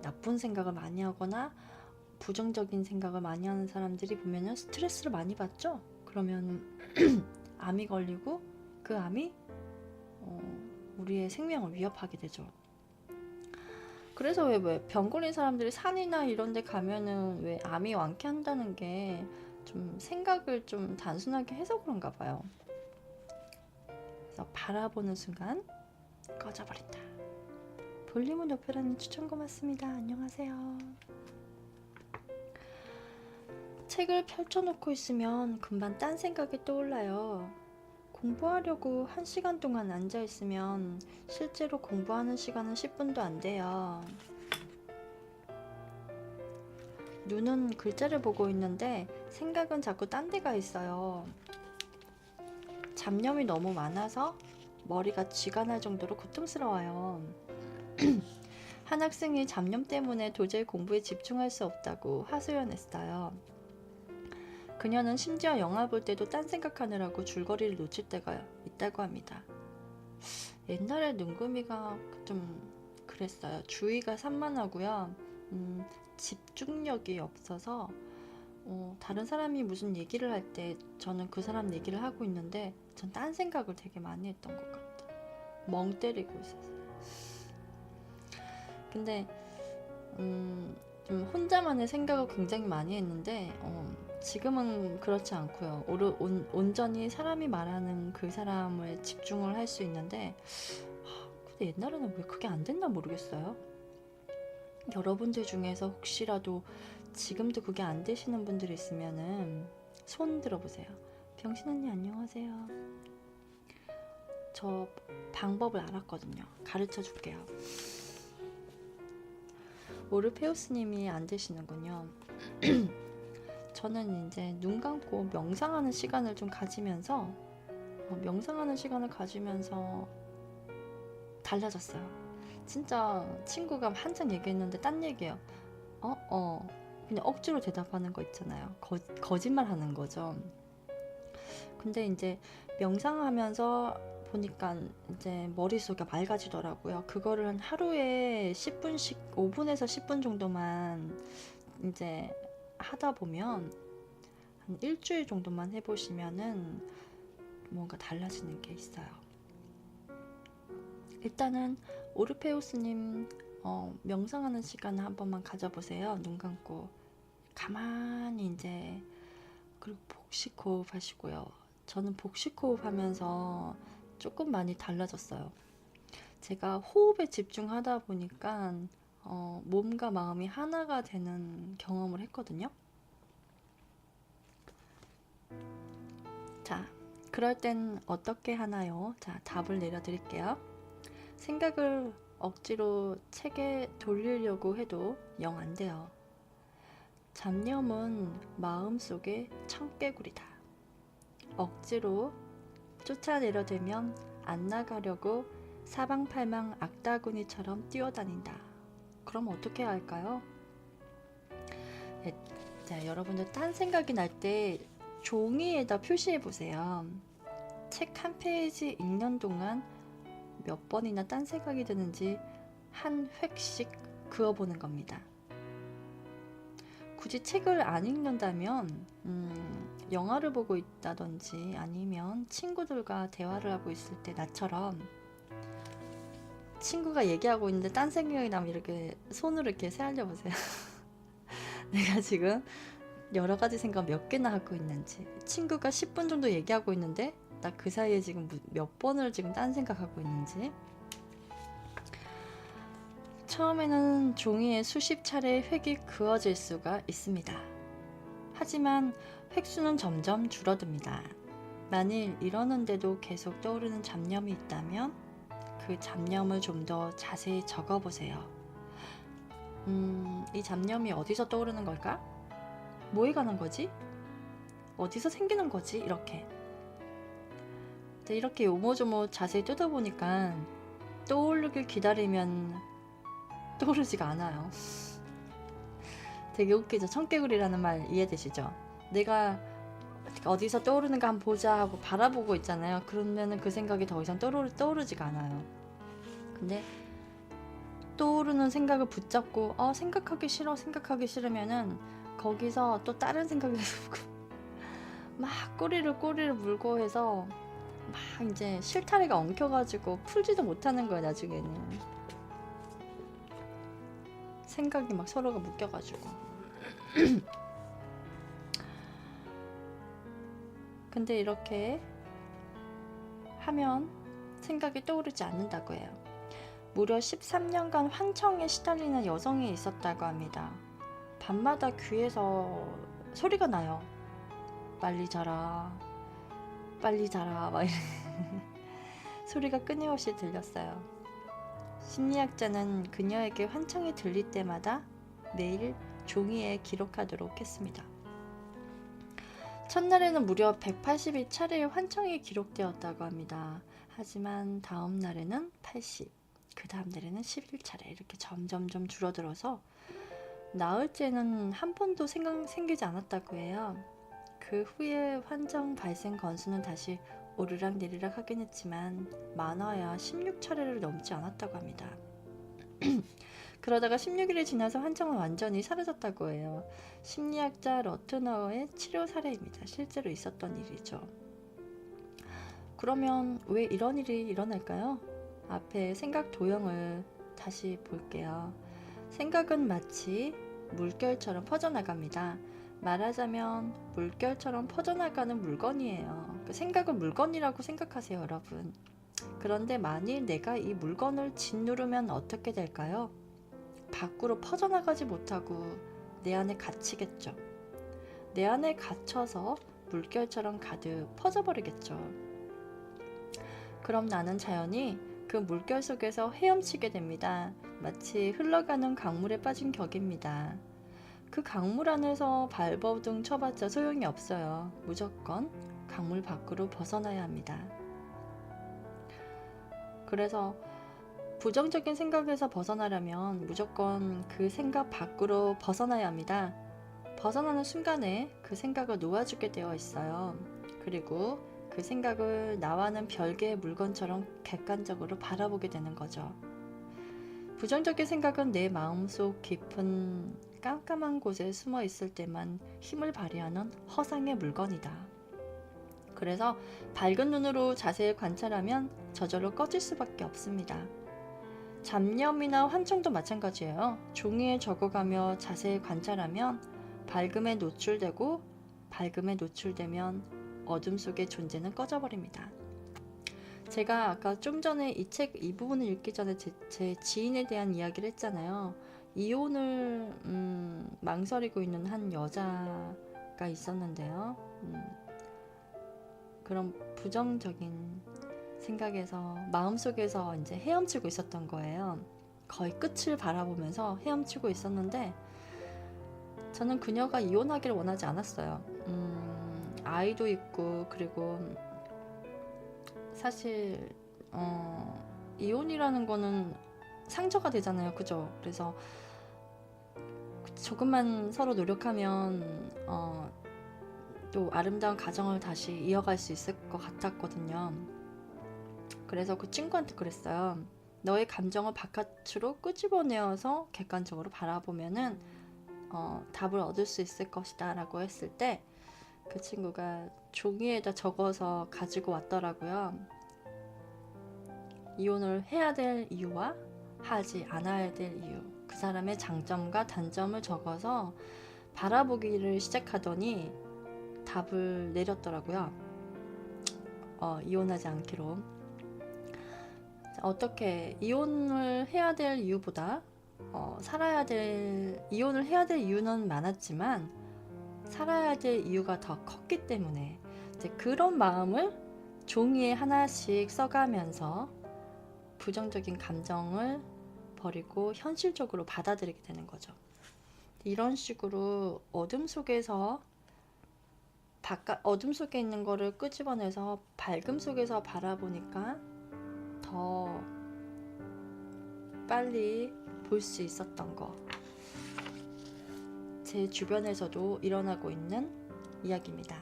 나쁜 생각을 많이 하거나 부정적인 생각을 많이 하는 사람들이 보면은 스트레스를 많이 받죠? 그러면 암이 걸리고 그 암이 우리의 생명을 위협하게 되죠. 그래서 왜 병 걸린 사람들이 산이나 이런 데 가면은 왜 암이 완쾌한다는 게 좀 생각을 좀 단순하게 해서 그런가 봐요. 그래서 바라보는 순간 꺼져버린다. 볼륨은 높여라는 추천 고맙습니다. 안녕하세요. 책을 펼쳐놓고 있으면 금방 딴 생각이 떠올라요. 공부하려고 1시간 동안 앉아있으면 실제로 공부하는 시간은 10분도 안 돼요. 눈은 글자를 보고 있는데 생각은 자꾸 딴 데가 있어요. 잡념이 너무 많아서 머리가 쥐가 날 정도로 고통스러워요. 한 학생이 잡념 때문에 도저히 공부에 집중할 수 없다고 하소연했어요. 그녀는 심지어 영화 볼 때도 딴 생각하느라고 줄거리를 놓칠 때가 있다고 합니다. 옛날에 능금이가 좀 그랬어요. 주의가 산만하고요. 집중력이 없어서 다른 사람이 무슨 얘기를 할 때 저는 그 사람 얘기를 하고 있는데 전 딴 생각을 되게 많이 했던 것 같아요. 멍 때리고 있었어요. 근데 좀 혼자만의 생각을 굉장히 많이 했는데 지금은 그렇지 않고요. 온전히 사람이 말하는 그 사람을 집중을 할 수 있는데 근데 옛날에는 왜 그게 안 됐나 모르겠어요. 여러분들 중에서 혹시라도 지금도 그게 안 되시는 분들이 있으면은 손 들어보세요. 병신 언니 안녕하세요. 저 방법을 알았거든요. 가르쳐 줄게요. 오르페우스님이 안 되시는군요. 저는 이제 눈 감고 명상하는 시간을 좀 가지면서 달라졌어요. 진짜 친구가 한참 얘기했는데 딴 얘기예요. 그냥 억지로 대답하는 거 있잖아요. 거짓말 하는 거죠. 근데 이제 명상하면서 보니까 이제 머릿속이 맑아지더라고요. 그거를 한 하루에 10분씩, 5분에서 10분 정도만 이제 하다 보면 한 일주일 정도만 해보시면은 뭔가 달라지는 게 있어요. 일단은 오르페우스님 명상하는 시간을 한 번만 가져보세요. 눈 감고 가만히 이제 그리고 복식 호흡 하시고요. 저는 복식 호흡 하면서 조금 많이 달라졌어요. 제가 호흡에 집중하다 보니까 몸과 마음이 하나가 되는 경험을 했거든요. 자, 그럴 땐 어떻게 하나요? 자, 답을 내려드릴게요. 생각을 억지로 책에 돌리려고 해도 영 안 돼요. 잡념은 마음속의 청개구리다. 억지로 쫓아내려대면 안 나가려고 사방팔방 악다구니처럼 뛰어다닌다. 그럼 어떻게 해야 할까요? 자, 여러분들 딴 생각이 날 때 종이에다 표시해 보세요. 책 한 페이지 읽는 동안 몇 번이나 딴 생각이 드는지 한 획씩 그어보는 겁니다. 굳이 책을 안 읽는다면 영화를 보고 있다든지 아니면 친구들과 대화를 하고 있을 때 나처럼 친구가 얘기하고 있는데 딴 생각이 나면 이렇게 손으로 이렇게 세알려 보세요. 내가 지금 여러 가지 생각 몇 개나 하고 있는지. 친구가 10분 정도 얘기하고 있는데 나 그 사이에 지금 몇 번을 지금 딴 생각하고 있는지. 처음에는 종이에 수십 차례 획이 그어질 수가 있습니다. 하지만 획수는 점점 줄어듭니다. 만일 이러는데도 계속 떠오르는 잡념이 있다면 그 잡념을 좀 더 자세히 적어보세요. 이 잡념이 어디서 떠오르는 걸까? 뭐에 관한 거지? 어디서 생기는 거지? 이렇게. 근데 이렇게 요모조모 자세히 뜯어보니까 떠오르길 기다리면 떠오르지가 않아요. 되게 웃기죠? 청개구리라는 말 이해되시죠? 내가 어디서 떠오르는가 한번 보자 하고 바라보고 있잖아요. 그러면은 그 생각이 더 이상 떠오르지가 않아요. 근데 떠오르는 생각을 붙잡고 생각하기 싫으면은 거기서 또 다른 생각이 들고 막 꼬리를 물고 해서 막 이제 실타래가 엉켜가지고 풀지도 못하는 거야. 나중에는 생각이 막 서로가 묶여가지고. 근데 이렇게 하면 생각이 떠오르지 않는다고 해요. 무려 13년간 환청에 시달리는 여성이 있었다고 합니다. 밤마다 귀에서 소리가 나요. 빨리 자라, 빨리 자라, 막 이런 소리가 끊임없이 들렸어요. 심리학자는 그녀에게 환청이 들릴 때마다 매일 종이에 기록하도록 했습니다. 첫날에는 무려 182차례의 환청이 기록되었다고 합니다. 하지만 다음 날에는 80, 그 다음 날에는 11차례 이렇게 점점점 줄어들어서 나흘째는 한 번도 생기지 않았다고 해요. 그 후에 환청 발생 건수는 다시 오르락 내리락 하긴 했지만 많아야 16차례를 넘지 않았다고 합니다. 그러다가 16일이 지나서 환청은 완전히 사라졌다고 해요. 심리학자 러트너의 치료 사례입니다. 실제로 있었던 일이죠. 그러면 왜 이런 일이 일어날까요? 앞에 생각 도형을 다시 볼게요. 생각은 마치 물결처럼 퍼져나갑니다. 말하자면 물결처럼 퍼져나가는 물건이에요. 그 생각은 물건이라고 생각하세요, 여러분. 그런데 만일 내가 이 물건을 짓누르면 어떻게 될까요? 밖으로 퍼져나가지 못하고 내 안에 갇히겠죠. 내 안에 갇혀서 물결처럼 가득 퍼져버리겠죠. 그럼 나는 자연히 그 물결 속에서 헤엄치게 됩니다. 마치 흘러가는 강물에 빠진 격입니다. 그 강물 안에서 발버둥 쳐봤자 소용이 없어요. 무조건 강물 밖으로 벗어나야 합니다. 그래서 부정적인 생각에서 벗어나려면 무조건 그 생각 밖으로 벗어나야 합니다. 벗어나는 순간에 그 생각을 놓아주게 되어 있어요. 그리고 그 생각을 나와는 별개의 물건처럼 객관적으로 바라보게 되는 거죠. 부정적인 생각은 내 마음속 깊은 깜깜한 곳에 숨어 있을 때만 힘을 발휘하는 허상의 물건이다. 그래서 밝은 눈으로 자세히 관찰하면 저절로 꺼질 수밖에 없습니다. 잡념이나 환청도 마찬가지예요. 종이에 적어가며 자세히 관찰하면 밝음에 노출되고 밝음에 노출되면 어둠 속의 존재는 꺼져버립니다. 제가 아까 좀 전에 이 책 이 부분을 읽기 전에 제 지인에 대한 이야기를 했잖아요. 이혼을 망설이고 있는 한 여자가 있었는데요. 그런 부정적인 생각에서 마음속에서 이제 헤엄치고 있었던 거예요. 거의 끝을 바라보면서 헤엄치고 있었는데 저는 그녀가 이혼하기를 원하지 않았어요. 아이도 있고 그리고 사실 이혼이라는 거는 상처가 되잖아요. 그죠? 그래서 조금만 서로 노력하면 또 아름다운 가정을 다시 이어갈 수 있을 것 같았거든요. 그래서 그 친구한테 그랬어요. 너의 감정을 바깥으로 끄집어내어서 객관적으로 바라보면은 답을 얻을 수 있을 것이다 라고 했을 때 그 친구가 종이에다 적어서 가지고 왔더라고요. 이혼을 해야 될 이유와 하지 않아야 될 이유, 그 사람의 장점과 단점을 적어서 바라보기를 시작하더니 답을 내렸더라고요. 이혼하지 않기로. 어떻게 이혼을 해야 될 이유보다 이혼을 해야 될 이유는 많았지만 살아야 될 이유가 더 컸기 때문에 이제 그런 마음을 종이에 하나씩 써가면서 부정적인 감정을 버리고 현실적으로 받아들이게 되는 거죠. 이런 식으로 어둠 속에 있는 거를 끄집어내서 밝음 속에서 바라보니까 더 빨리 볼 수 있었던 거. 제 주변에서도 일어나고 있는 이야기입니다.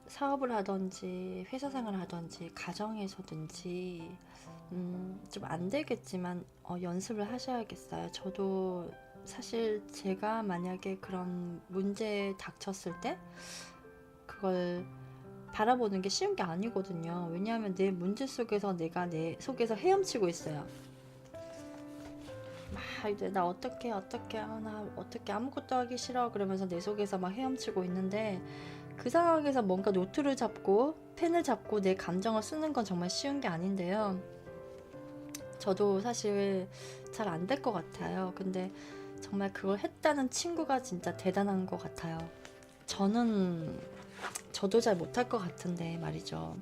사업을 하든지 회사 생활을 하든지 가정에서든지 좀 안 되겠지만 연습을 하셔야겠어요. 저도 사실 제가 만약에 그런 문제에 닥쳤을 때 그걸 바라보는 게 쉬운 게 아니거든요. 왜냐하면 내 문제 속에서 내가 내 속에서 헤엄치고 있어요. 막 이제 나 어떻게 나 어떻게 아무것도 하기 싫어 그러면서 내 속에서 막 헤엄치고 있는데 그 상황에서 뭔가 노트를 잡고 펜을 잡고 내 감정을 쓰는 건 정말 쉬운 게 아닌데요. 저도 사실 잘 안 될 것 같아요. 근데 정말 그걸 했다는 친구가 진짜 대단한 것 같아요. 저도 잘 못할 것 같은데 말이죠.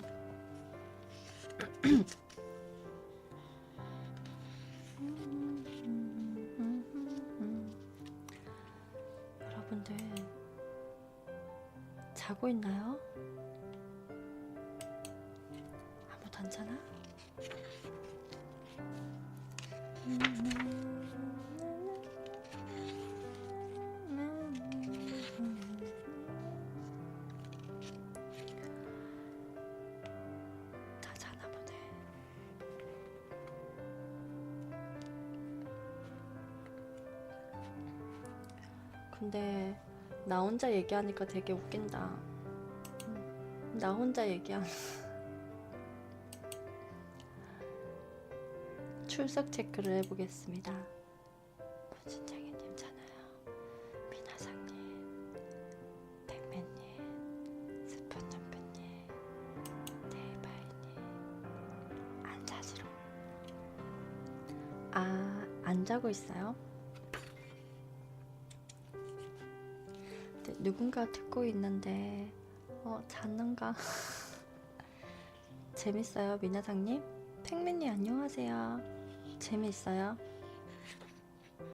여러분들 자고 있나요? 아무도 안 자나? 다 자나 보네. 근데 나 혼자 얘기하니까 되게 웃긴다. 나 혼자 얘기하는 출석 체크를 해보겠습니다. 부진장애님 잖아요. 미나상님, 백맨님, 스푼눈빛님, 대바이님. 안 자지로. 안 자고 있어요? 누군가 듣고 있는데 잤는가? 재밌어요, 미나상님? 팽맨님 안녕하세요. 재미있어요?